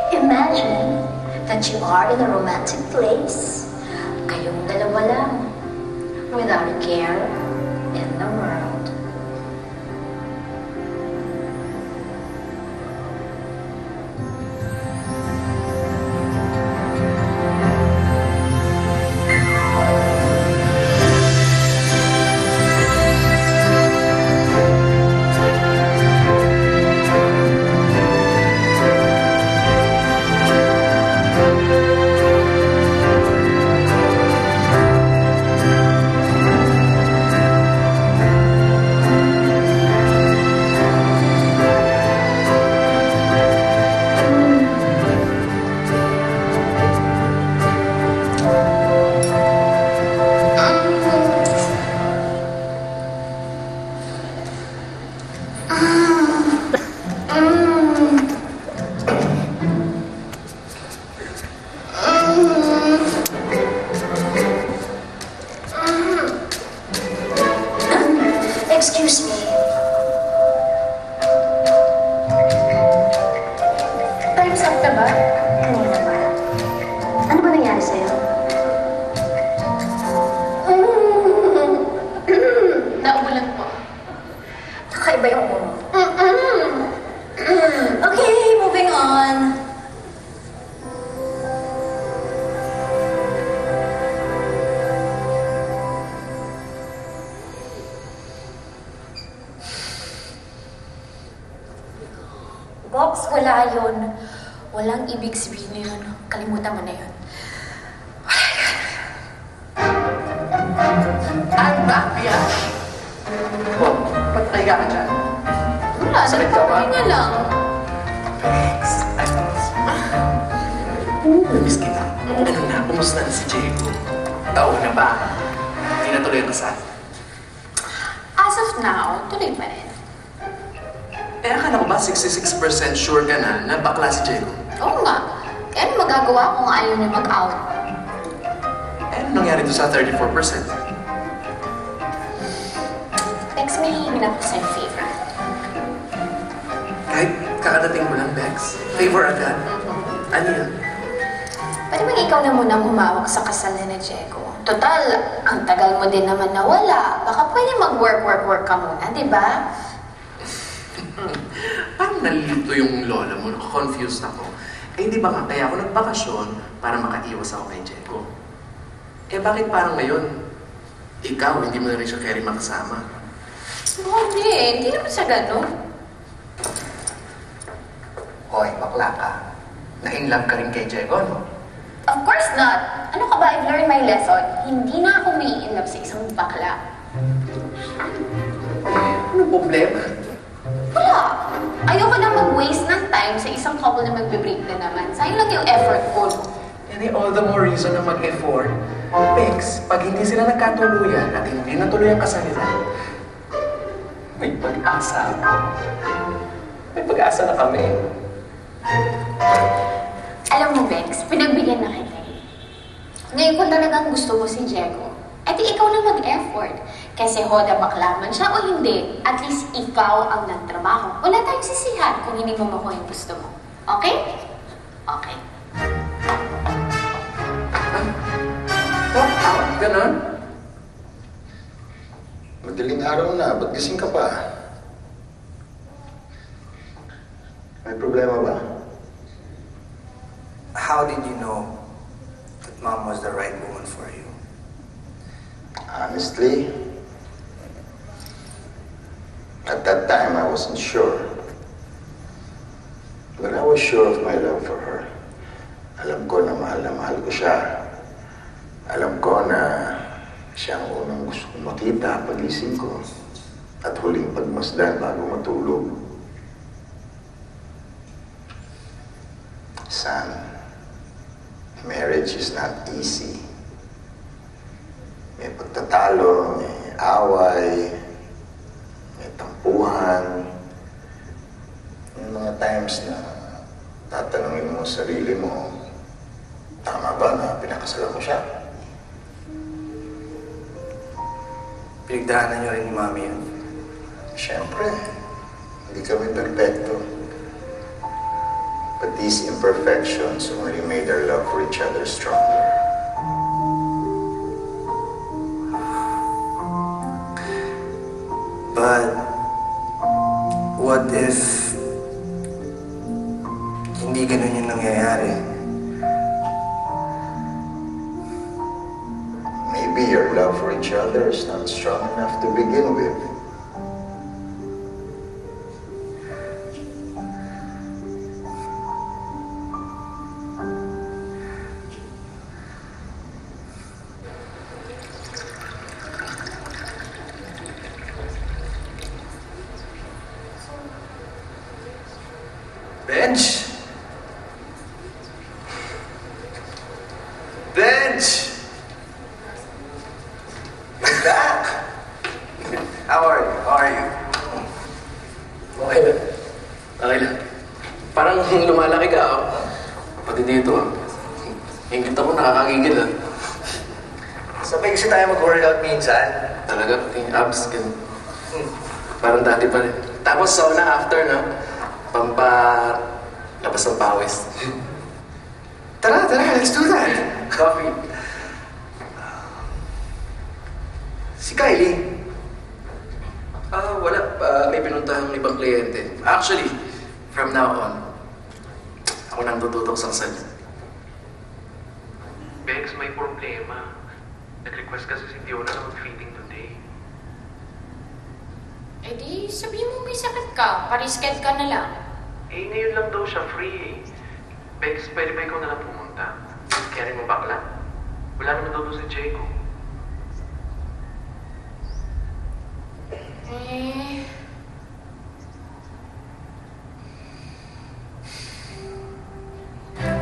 Imagine that you are in a romantic place. Kayong dalawa lang. Without a care in the world. Excuse me. Time's up na ba? Kanina ba? Ano ba nangyari sa'yo? Nauulan po. Kakaiba yung ulo. Okay, moving on. Box, wala yun. Walang ibig sabihin na yun. Kalimutan mo na yun. I'm back, Biash. Oh, ba't nahiga ka dyan? Wala, Sakit ka ba? nagpapahinga lang. Bex, I miss kita. Ano na, kumusta na si Diego? Taon na ba? Hindi na tuloy ang kasal. As of now, tuloy pa rin. Eh, akala ko ba 66% sure ka na bakla si Diego? Oo nga. Kaya ano magagawa kung ayaw niya mag-out? Eh, ano nangyari doon sa 34%? Bex, may hihingin ako sa'yo favor. Kahit kakadating mo lang, Bex. Favor agad. Ano yan? Pwede bang ikaw na munang humawak sa kasal ni Diego? Total, ang tagal mo din naman nawala. Baka pwede mag-work ka muna, di ba? Parang nalilito yung lola mo. Confused ako. Eh, di ba nga kaya ako nagbakasyon para makaiwas ako kay Diego? Eh, bakit parang ngayon, ikaw, hindi mo na rin siya carry makasama? Hindi naman siya gano'n. Hoy, bakla ka. Na-inlove ka rin kay Diego, no? Of course not. Ano ka ba? I've learned my lesson. Hindi na ako may in love sa isang bakla. Ano problema? Wala. Ayoko na mag-waste ng time sa isang couple na magbe-break na naman. Sayang lang yung effort ko. And all the more reason na mag-effort. Bex, pag hindi sila nagkatuluyan at hindi natuloy ang kasal nila, may pag-asa ako. May pag-asa na kami. Alam mo, Bex, pinagbigyan na kita. Ngayon kung talagang gusto mo si Diego, edi ikaw na mag-effort. Kasi hoda bakla man siya o hindi, at least ikaw ang nagtrabaho. Wala tayong sisihan kung hindi mo makuha yung gusto mo. Okay? Okay. Ganon? Madaling araw na, ba't gising ka pa? May problema ba? How did you know that Mom was the right woman for you? Honestly, at that time I wasn't sure. But I was sure of my love for her. Alam ko na mahal ko siya. Alam ko na siya ang unang gusto kong makita pagising ko. at huling pagmasdan bago matulog. Son, marriage is not easy. May pagtatalo, may away, may tampuhan. May mga times na tatanungin mo sa sarili mo, tama ba na pinakasalan mo siya? Pinagdaanan niyo rin ni Mami yun. Siyempre, hindi kami perfecto. But these imperfections only made our love for each other stronger. But what if hindi ganun yung nangyayari? Maybe your love for each other is not strong enough to begin with. Bench! Bench! You're back! How are you? How are you? Okay lang. Okay lang. Parang lumalaki ka, oh. Pati dito, ah. Ingit ako, nakakagigil, ah. Sabay kasi tayo mag-workout minsan. Talaga, pati yung abs, ganun. Parang dati pa rin. Tapos sauna after, no? Labas ng pawis. Tara, let's do that. Coffee. Si Kylie. Wala. May pinuntahang ibang kliyente. Actually, from now on, ako nang tututok sa kasal. Bex, may problema. Nag-request kasi si Fiona na mag-fitting today. Eh di, sabihin mo may sakit ka. Parisked ka na lang. Eh, ngayon lang daw siya free eh. Bex, pwede ba ikaw na lang pumunta? Kaya rin mo bakla. Wala naman daw doon si Diego. Eh...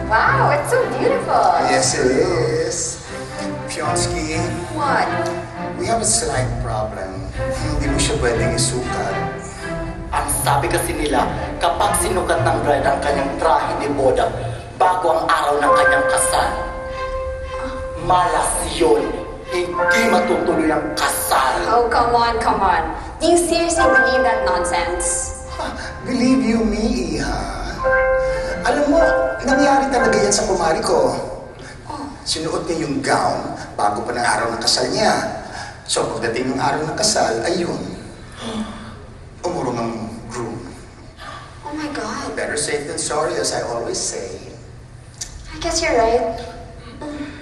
Wow, it's so beautiful. Yes, it is. Fionsky, What? we have a slight problem. Hindi mo siya pwedeng isukat. Ang sabi kasi nila, kapag sinukat ng bride ang kanyang trahe de boda bago ang araw ng kanyang kasal, malas yun. Hindi matutuloy ang kasal. Oh, come on, come on. Do you seriously believe that nonsense? Believe you me, Iha. Alam mo, nangyari talaga yan sa kumari ko. Sinuot niya yung gown bago pa ng araw ng kasal niya. So pagdating ng araw ng kasal, ayun. Umurong ang groom. Oh my God. Better safe than sorry, as I always say. I guess you're right.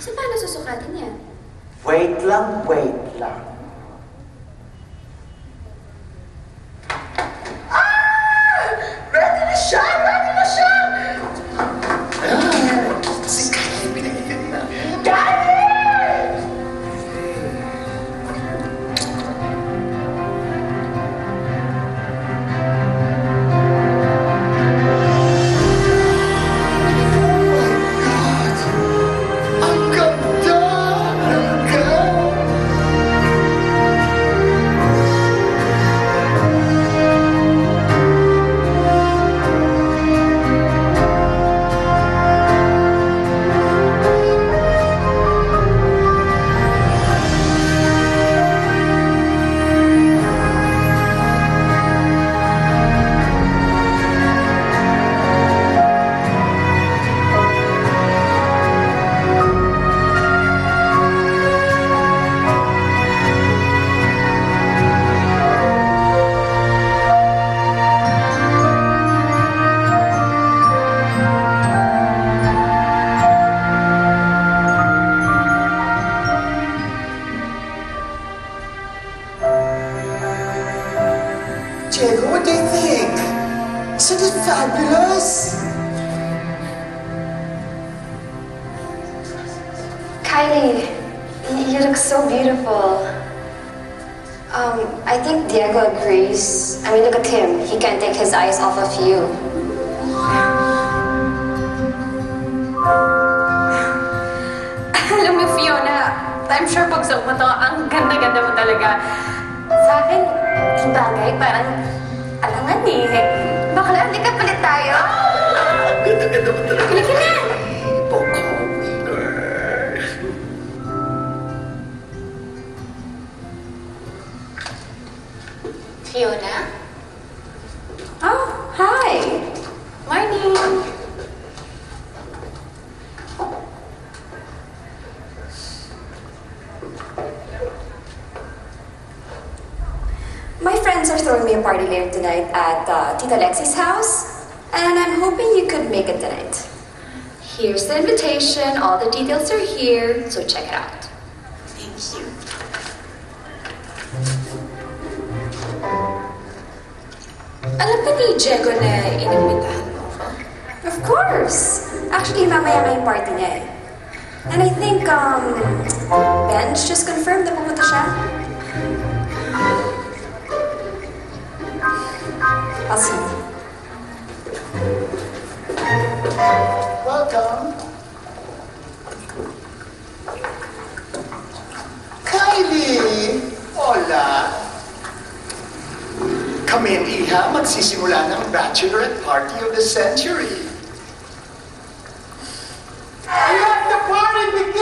So paano susukatin yan? Wait lang. Ready na siya! Si Kylie, pinailan na. Diego, what do you think? Isn't it fabulous? Kylie, you look so beautiful. I think Diego agrees. I mean, look at him. He can't take his eyes off of you. Alam mo, Fiona, I'm sure pag suot mo to, ang ganda-ganda mo talaga. Sa akin, yung bagay, parang alangan eh. Bakla, hindi ka palit tayo. Ganda-ganda mo talaga. Halika na! Fiona? Oh, hi. Morning! My friends are throwing me a party later tonight at Tita Lexi's house, and I'm hoping you could make it tonight. Here's the invitation. All the details are here, so check it out. Thank you. Alam ba ni Diego na inimbitahan mo ako? Of course! Actually, mamaya may party niya eh. And I think, Benj just confirmed na pumunta siya. I'll see you. Welcome. Kylie! Hola! Kami ang iha, magsisimula ng bachelorette party of the century. Let the party begin!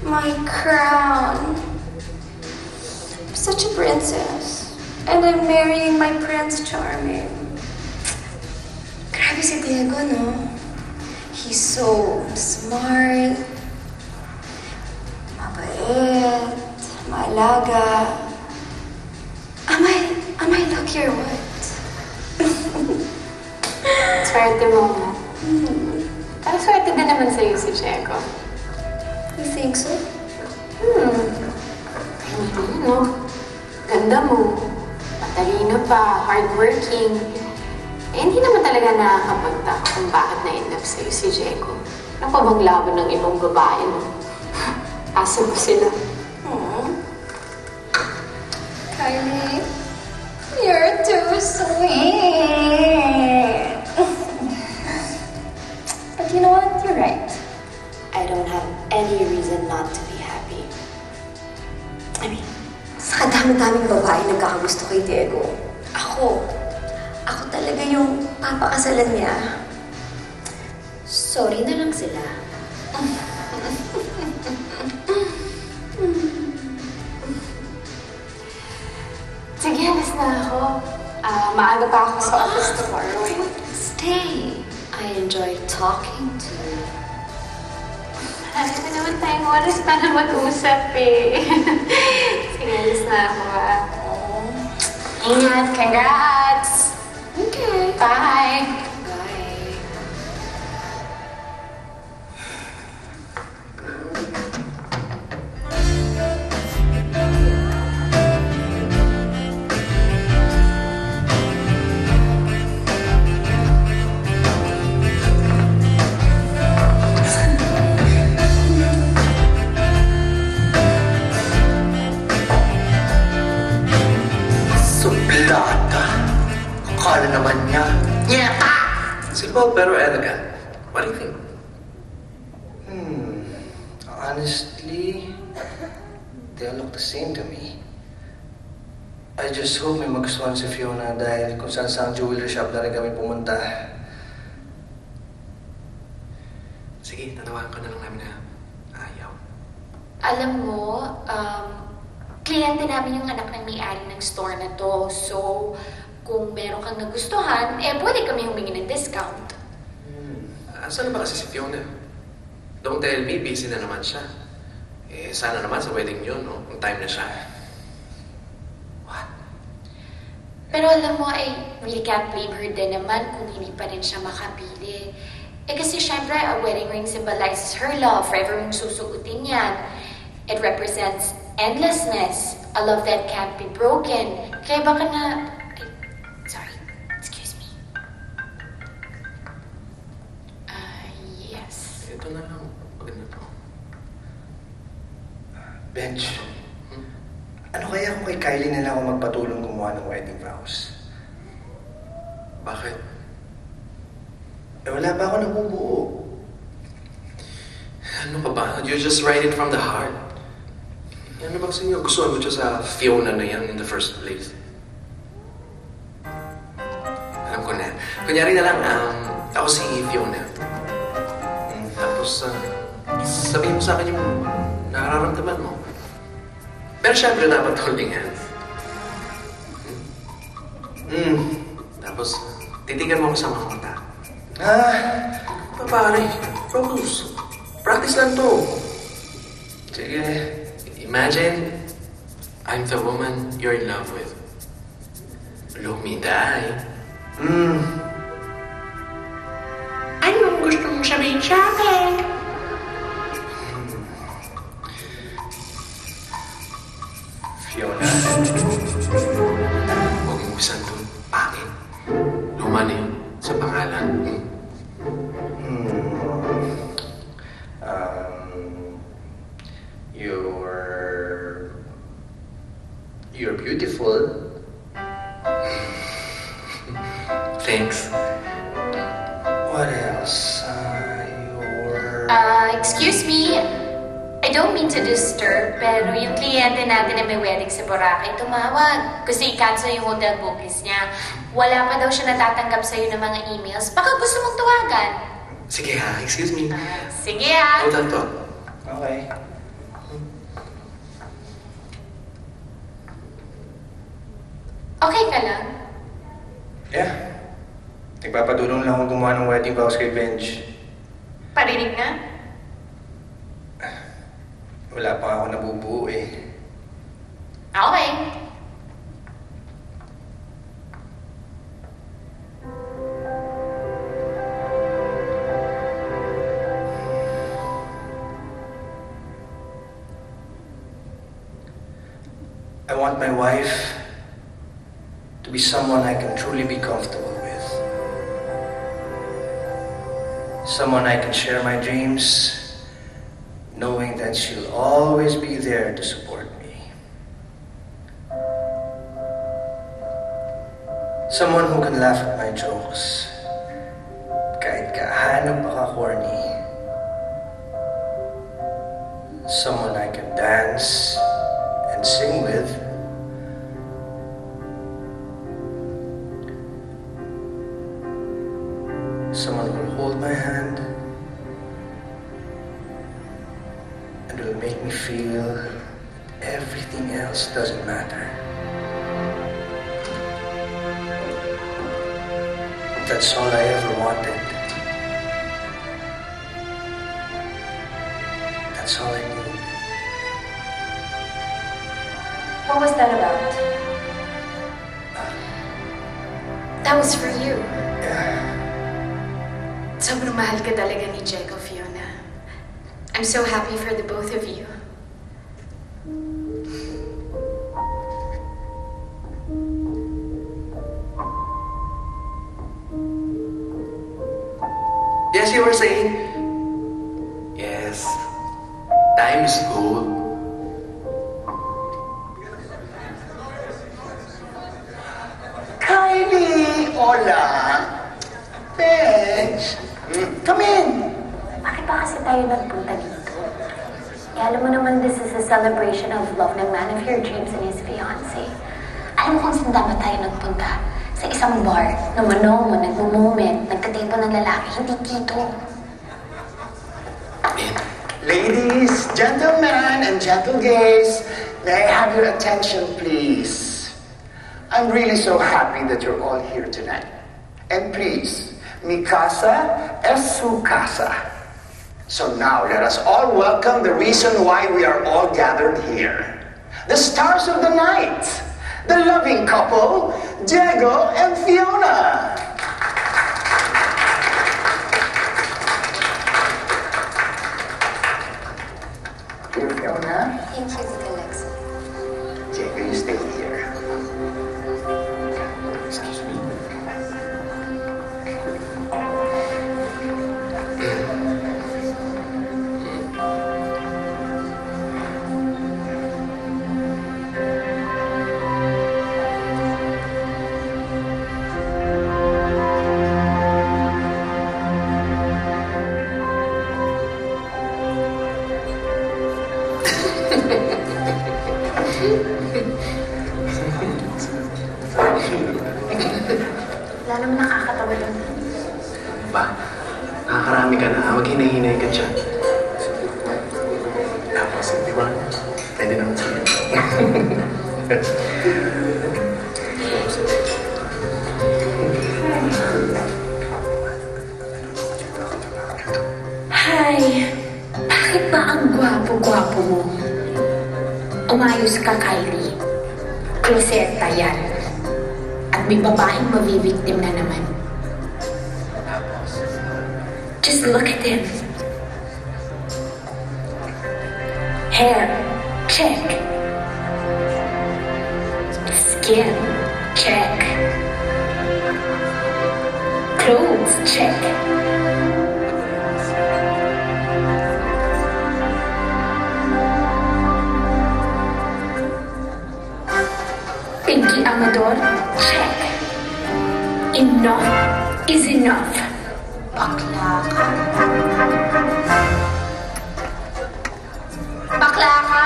My crown. I'm such a princess. And I'm marrying my Prince Charming. Grabe si Diego, no? He's so smart, mabait, maalaga. Am I lucky or what? Swerte mo nga. Pero swerte din naman sa'yo si Diego. You think so? No? Ganda mo. Matalino pa, hardworking. Eh, hindi naman talaga nakakapagtaka kung bakit na-in-love sa'yo si Diego. Ano pa bang laban ng ibang babae, no? Asa ba sila? Kylie, you're too sweet. But you know what? You're right. I don't have any reason not to be happy. I mean, sa kadami-daming babae nagkakagusto kay Diego, ako talaga yung papakasalan niya. Sorry na lang sila. Sige, alis na ako. Maaga pa ako sa office tomorrow. Stay. I enjoy talking to you. Marami na naman tayong oras para mag-usap eh. Sige, alis na ako Ingat, congrats! Okay. Bye! Bye. Suplata. Akala naman niya. Nyeta! Simple pero elegant. What do you think? Honestly, they all look the same to me. I just hope may magustuhan si Fiona dahil kung saan sa jewelry shop na rin kami pumunta. Sige, tanawagan ka na lang namin na ayaw. Alam mo, kliyente namin yung anak ng may-ari ng store na to. So, kung meron kang nagustuhan, pwede kami humingi ng discount. Asan na ba kasi si Fiona? Don't tell me, busy na naman siya. Sana naman sa wedding yun, no? Kung time na siya. Pero alam mo, I really can't blame her din naman kung hindi pa rin siya makabili. Kasi syempre, a wedding ring symbolizes her love. Forever mong susugutin yan. It represents endlessness. A love that can't be broken. Kaya baka na... Sorry, excuse me. Yes. Ito na lang. Maganda to. Bench, ano kaya kung kay Kylie na lang ako magpatulong gumawa ng wedding vows? Bakit? Wala pa ako nabubuo. Ano ka ba? You just write it from the heart. Ano ba kasi yung gusto mo siya sa Fiona na yan in the first place? Alam ko na. Kunyari na lang, ako si Fiona. Tapos, sabihin mo sa akin yung nararamdaman mo. Pero syempre dapat holding hands. Tapos, titigan mo ko sa mga mata. Pare, focus. Practice lang to. Sige, imagine I'm the woman you're in love with. Look me in the eye. Anong gusto mong sabihin sa akin? Fiona. Huwag mo bisan doon. Pangit. Luma na yun sa pangalan. You're beautiful. Thanks. What else? Excuse me. I don't mean to disturb, pero yung kliyente natin na may wedding sa Boracay tumawag. Kasi i-cancel yung hotel bookings niya. Wala pa daw siya natatanggap sa'yo ng mga emails. Baka gusto mong tuwagan. Sige ha, excuse me. Sige ha. Hold on to. Okay. Okay ka lang? Yeah. Nagpapadulong lang ako gumawa ng wedding vows kay Benj. Parinig na? Wala pa ako nabubuo eh. Okay. I want my wife to be someone I can truly be comfortable with. Someone I can share my dreams, knowing that she'll always be there to support me. Someone who can laugh at my jokes, kahit kahanap pa ka-corny. Someone I can dance and sing with. Someone who will hold my hand and will make me feel that everything else doesn't matter. That's all I ever wanted. That's all I need. What was that about? That was for you. Sobrang mahal ka talaga ni Diego, Fiona. I'm so happy for the both of you. Yes, you were saying? Yes. Time is gold. Kylie! Hola! Benj! Come in! Bakit ba kasi tayo nagpunta dito? Alam mo naman, this is a celebration of love ng man of your dreams and his fiancé. Alam mo kung saan dapat tayo nagpunta? Sa isang bar na manomo, nagmo-moment, nagkatipo ng lalaki, hindi dito. Ladies, gentlemen, and gentle gays, may I have your attention, please? I'm really so happy that you're all here tonight. And please, mi casa es su casa. So now let us all welcome the reason why we are all gathered here. The stars of the night, the loving couple, Diego and Fiona. Dear Fiona. Thank you, Tita Alexa. Diego, you stay here. Excuse me. Wala naman nakakatawa doon. Ba, nakakarami ka na. Maghinay-hinay ka dyan. Tapos, di ba? Pwede naman sa'yo. Hi! Bakit ba ang gwapo-gwapo mo? Umayos ka, Kylie. Kloseta yan. At may babaeng mabibiktim na naman. Just look at him. Hair, check. Skin, check. Clothes, check. Pinky Amador, check. Enough is enough. Bakla ka. Bakla ka.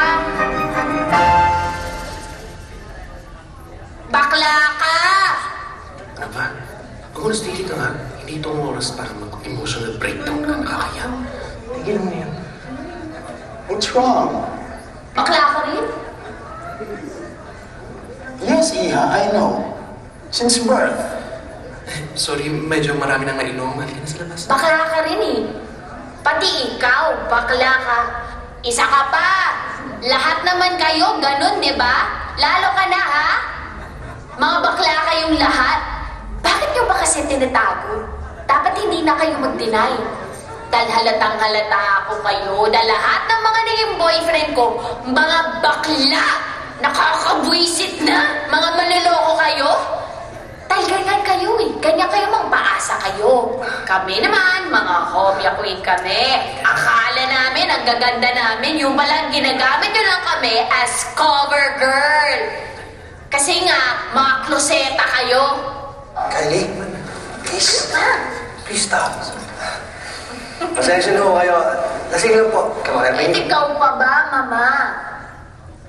Bakla ka! Ano ba? Magulas, tigil ka nga. Hindi itong oras para mag-emotional breakdown ka. Nakakaya. Tigil mo yan. What's wrong? Bakla ka rin? Yes, Iha, I know. Since birth. Sorry, medyo marami nang nainom. Halika na sa labas. Bakla ka rin eh. Pati ikaw, bakla ka. Isa ka pa. Lahat naman kayo, ganun, di ba? Lalo ka na, ha? Mga bakla kayong lahat. Bakit nyo ba kasi tinatago? Dapat hindi na kayo mag-deny. Dahil halatang halata ako kayo na lahat ng mga naging boyfriend ko, mga bakla! Nakakabwisit na! Mga manloloko kayo! Dahil ganyan kayo eh. Ganyan kayo, magpaasa kayo. Kami naman, mga hobya queen kami. Akala namin, ang gaganda namin, yung palang ginagamit nyo lang kami as cover girl. Kasi nga, mga kloseta kayo. Kylie, please. Please stop. Pasensya na ho kayo. Lasing lang po. Ikaw pa ba, Mama?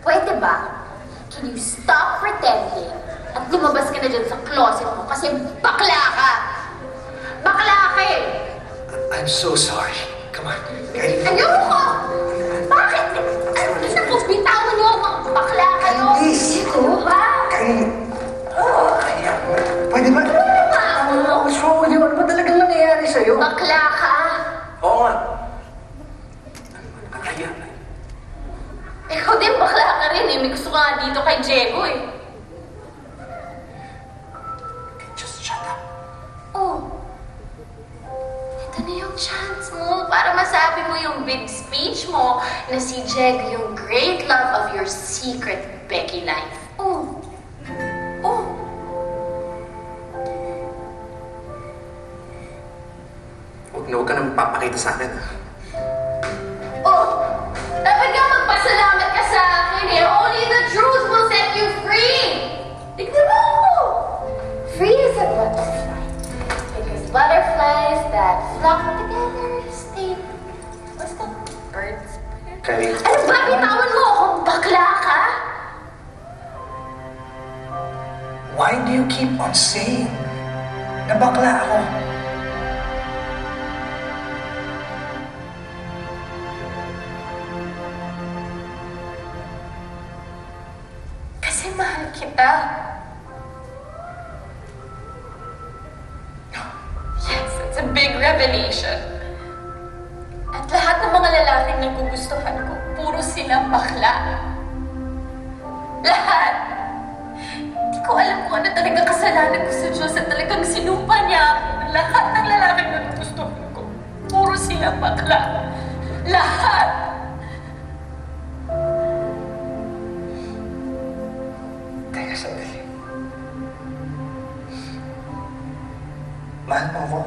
Pwede ba? Can you stop pretending at lumabas ka na dyan sa closet mo kasi bakla ka? Bakla ka eh! I'm so sorry. Come on. Ayaw ko! Bakit? Naku, bitawan niyo ako. Bakla kayo. Please. Ikaw ba? Pwede ba? What's wrong with you? Ano ba talagang nangyayari sa'yo? Bakla ka. Oo nga. Ikaw din bakla ka rin eh. May gusto ka nga dito kay Diego eh. Just shut up. Oh. Ito na yung chance mo para masabi mo yung big speech mo na si Diego yung great love of your secret Becky life. Oh. Oh. Huwag ka nang papakita sa akin. Oh. Dapat nga magpasalamat ka sa akin eh. Only the truth will set you free. Tignan mo ako. Free as a butterfly. Because butterflies that flock together stay... What's that? Birds? Kylie. Ano ba? Bitawan mo ako. Bakla ka? Why do you keep on saying na bakla ako? Kasi mahal kita. Yes, it's a big revelation. At lahat lalaking nagugustuhan ko, puro sila bakla. Lahat. Hindi ko alam kung ano talaga kasalanan ko sa Diyos at talagang sinumpa niya ako. Lahat ng lalaking nagugustuhan ko, puro sila bakla. Lahat. Teka, sandali. Mahal mo ako.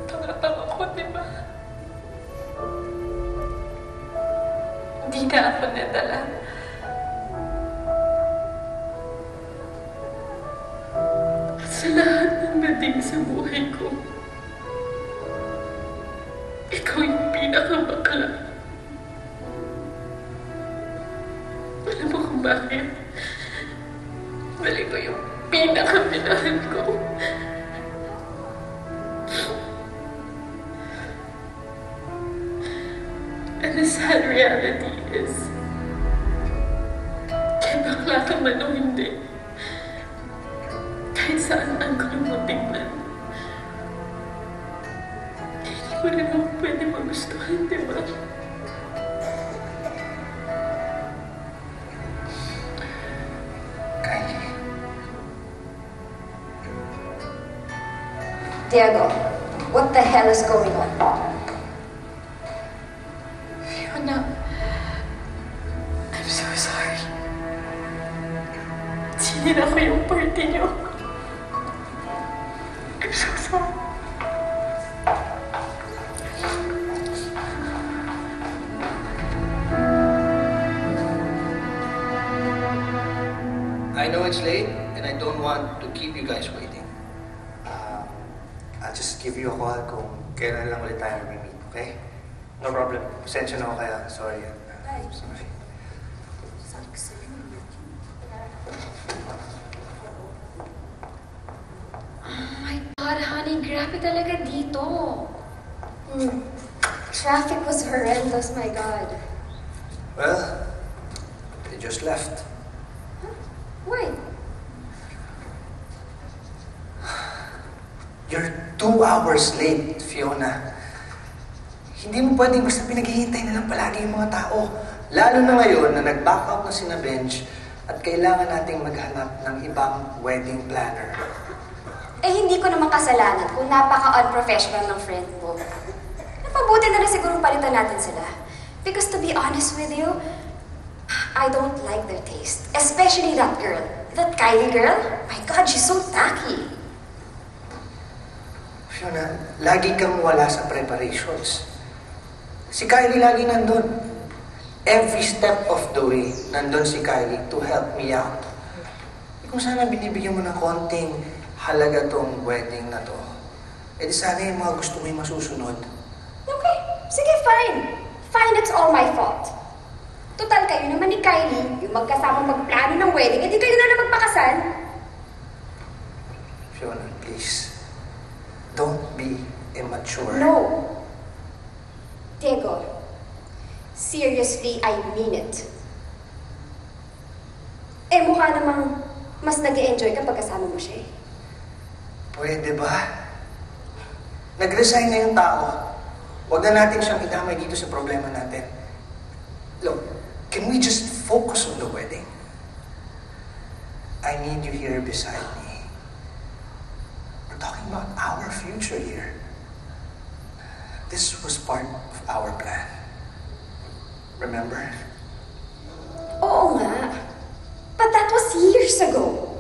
Tanga-tanga ko, di ba? Hindi na ako nadala. Sa lahat ng dating sa buhay ko, ikaw yung pinakabakla. Alam mo kung bakit? Dahil ikaw yung pinakaminahal ko. And the sad reality is, kahit bakla ka man o hindi, kahit saan ang gulo mo tingnan, hindi mo rin ako pwede magustuhan, di ba? Kylie. Diego, what the hell is going on? Fiona, I'm so sorry. Sinira ko yung party niyo. I'm so sorry. I know it's late, and I don't want to keep you guys waiting. I'll just give you a call kung kailan lang ulit tayo mag-meet, okay? No problem. Pasensya na ako kaya. Sorry. Sorry. Oh my God, honey, grabe talaga dito. Traffic was horrendous, my God. Well, they just left. Wait. You're 2 hours late, Fiona. Hindi mo pwedeng basta pinaghihintay na lang palagi yung mga tao. Lalo na ngayon na nag-back out na sina Benj at kailangan nating maghanap ng ibang wedding planner. Eh, hindi ko naman kasalanan kung napaka-unprofessional ng friend mo. Napabuti na rin siguro palitan natin sila. Because to be honest with you, I don't like their taste. Especially that girl. That Kylie girl. My God, she's so tacky. Fiona, lagi kang wala sa preparations. Si Kylie lagi nandun. Every step of the way, nandun si Kylie to help me out. Kung sana binibigyan mo ng konting halaga tong wedding na to, eh di sana yung mga gusto mo yung masusunod. Okay, sige, fine. Fine, it's all my fault. Total, kayo naman ni Kylie, yung magkasama magplano ng wedding, edi kayo na magpakasal. Fiona, please. Don't be immature. No. Diego, seriously, I mean it. Eh, mukha namang mas nag-e-enjoy kapag kasama mo siya eh. Pwede ba? Nag-resign na yung tao. Huwag na natin siyang idamay dito sa problema natin. Look, can we just focus on the wedding? I need you here beside me. We're talking about our future here. This was part of our plan. Remember? Oo nga. But that was years ago.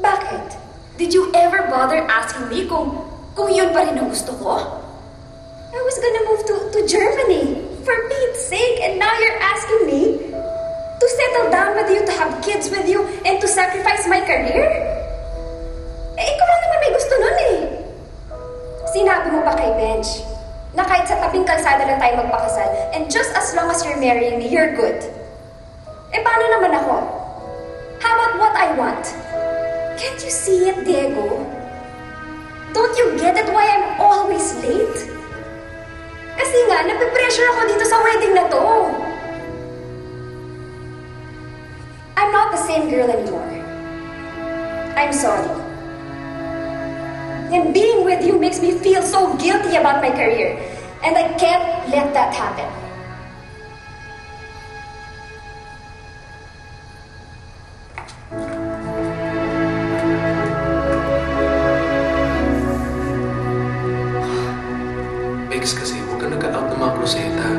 Bakit? Did you ever bother asking me kung yun pa rin ang gusto ko? I was gonna move to Germany, for Pete's sake, and now you're asking me to settle down with you, to have kids with you, and to sacrifice my career? Eh, ikaw lang naman may gusto nun eh. Sinabi mo ba kay Benj na kahit sa tabing kalsada lang tayo magpakasal, and just as long as you're marrying me, you're good? Eh, paano naman ako? How about what I want? Can't you see it, Diego? Don't you get it why I'm always late? Kasi nga, napipressure ako dito sa wedding na to. I'm not the same girl anymore. I I'm sorry. And being with you makes me feel so guilty about my career. And I can't let that happen. Bex, kasi huwag ka nag-out ng mga kruseta.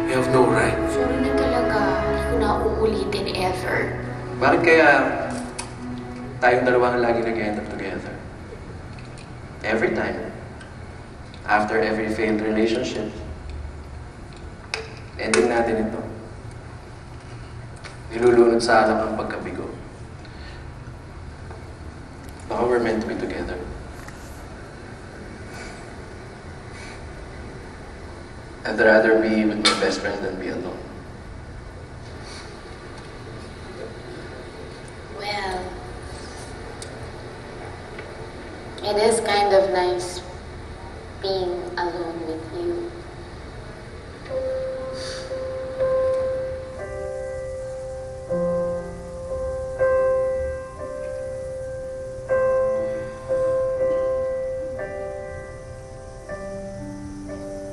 You have no right. Sorry na talaga. Hindi ko na uulitin ever. Bakit kaya tayong dalawa ang lagi nag-end up together? Every time. After every failed relationship. Ending natin ito. Nilulunod sa alak ang pagkabigo. Baka we're meant to be together. I'd rather be with my best friend than be alone. Well, it is kind of nice being alone with you.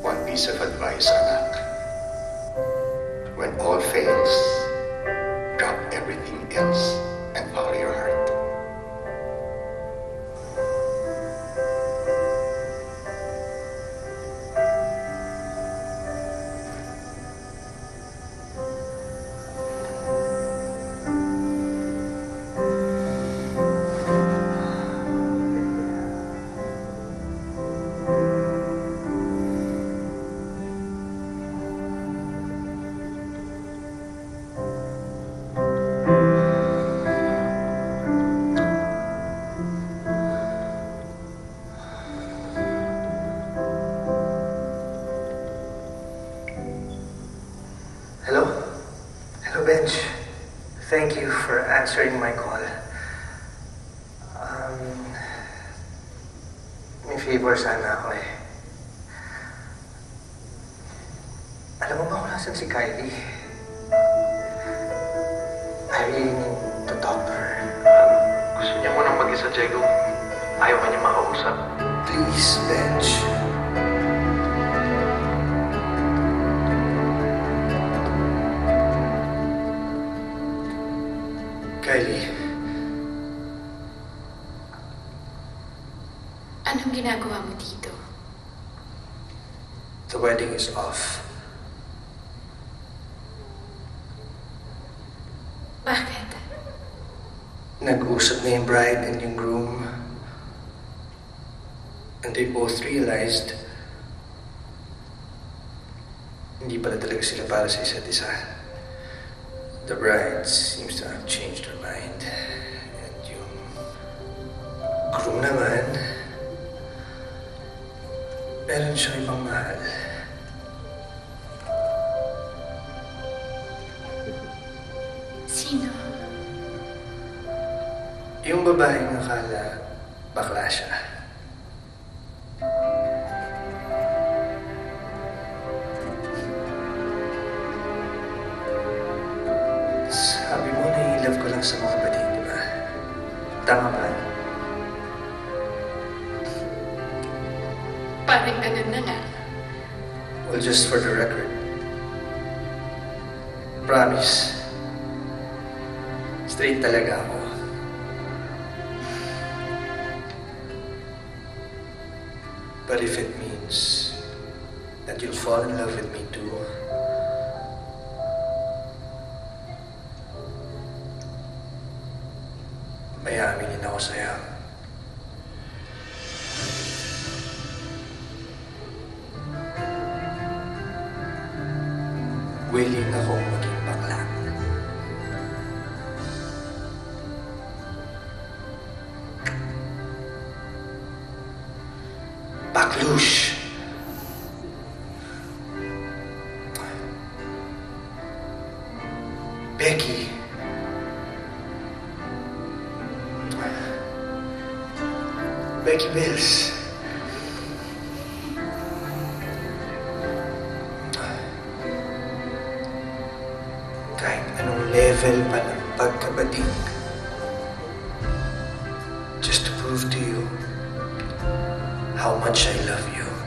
One piece of advice, anak. When all fails, drop everything else and follow your heart. Hello? Hello, Benj. Thank you for answering my call. May favor sana ako eh. Alam mo ba kung nasan si Kylie? I really need to talk to her. Gusto niya munang mag-isa, Diego. Ayaw ka niya makausap. Please, Benj. Kylie. Anong ginagawa mo dito? The wedding is off. Bakit? Nag-usap na yung bride and yung groom. And they both realized hindi pala talaga sila para sa isa't isa. The bride seems to have changed her mind. And yung groom naman, meron siyang ibang mahal. Sino? Yung babaeng nakala bakla siya. Sabi mo na i-love ko lang sa mga kapatid, di ba? Tama ba? Parang ganun na nga. Well, just for the record. Promise. Straight talaga ako. But if it means that you'll fall in love with me too, may aminin ako sa'yo. Willing akong maging bakla. Baklush. Becky. Becky Mills. Kahit anong level pa ng pagkabating, prove to you how much I love you.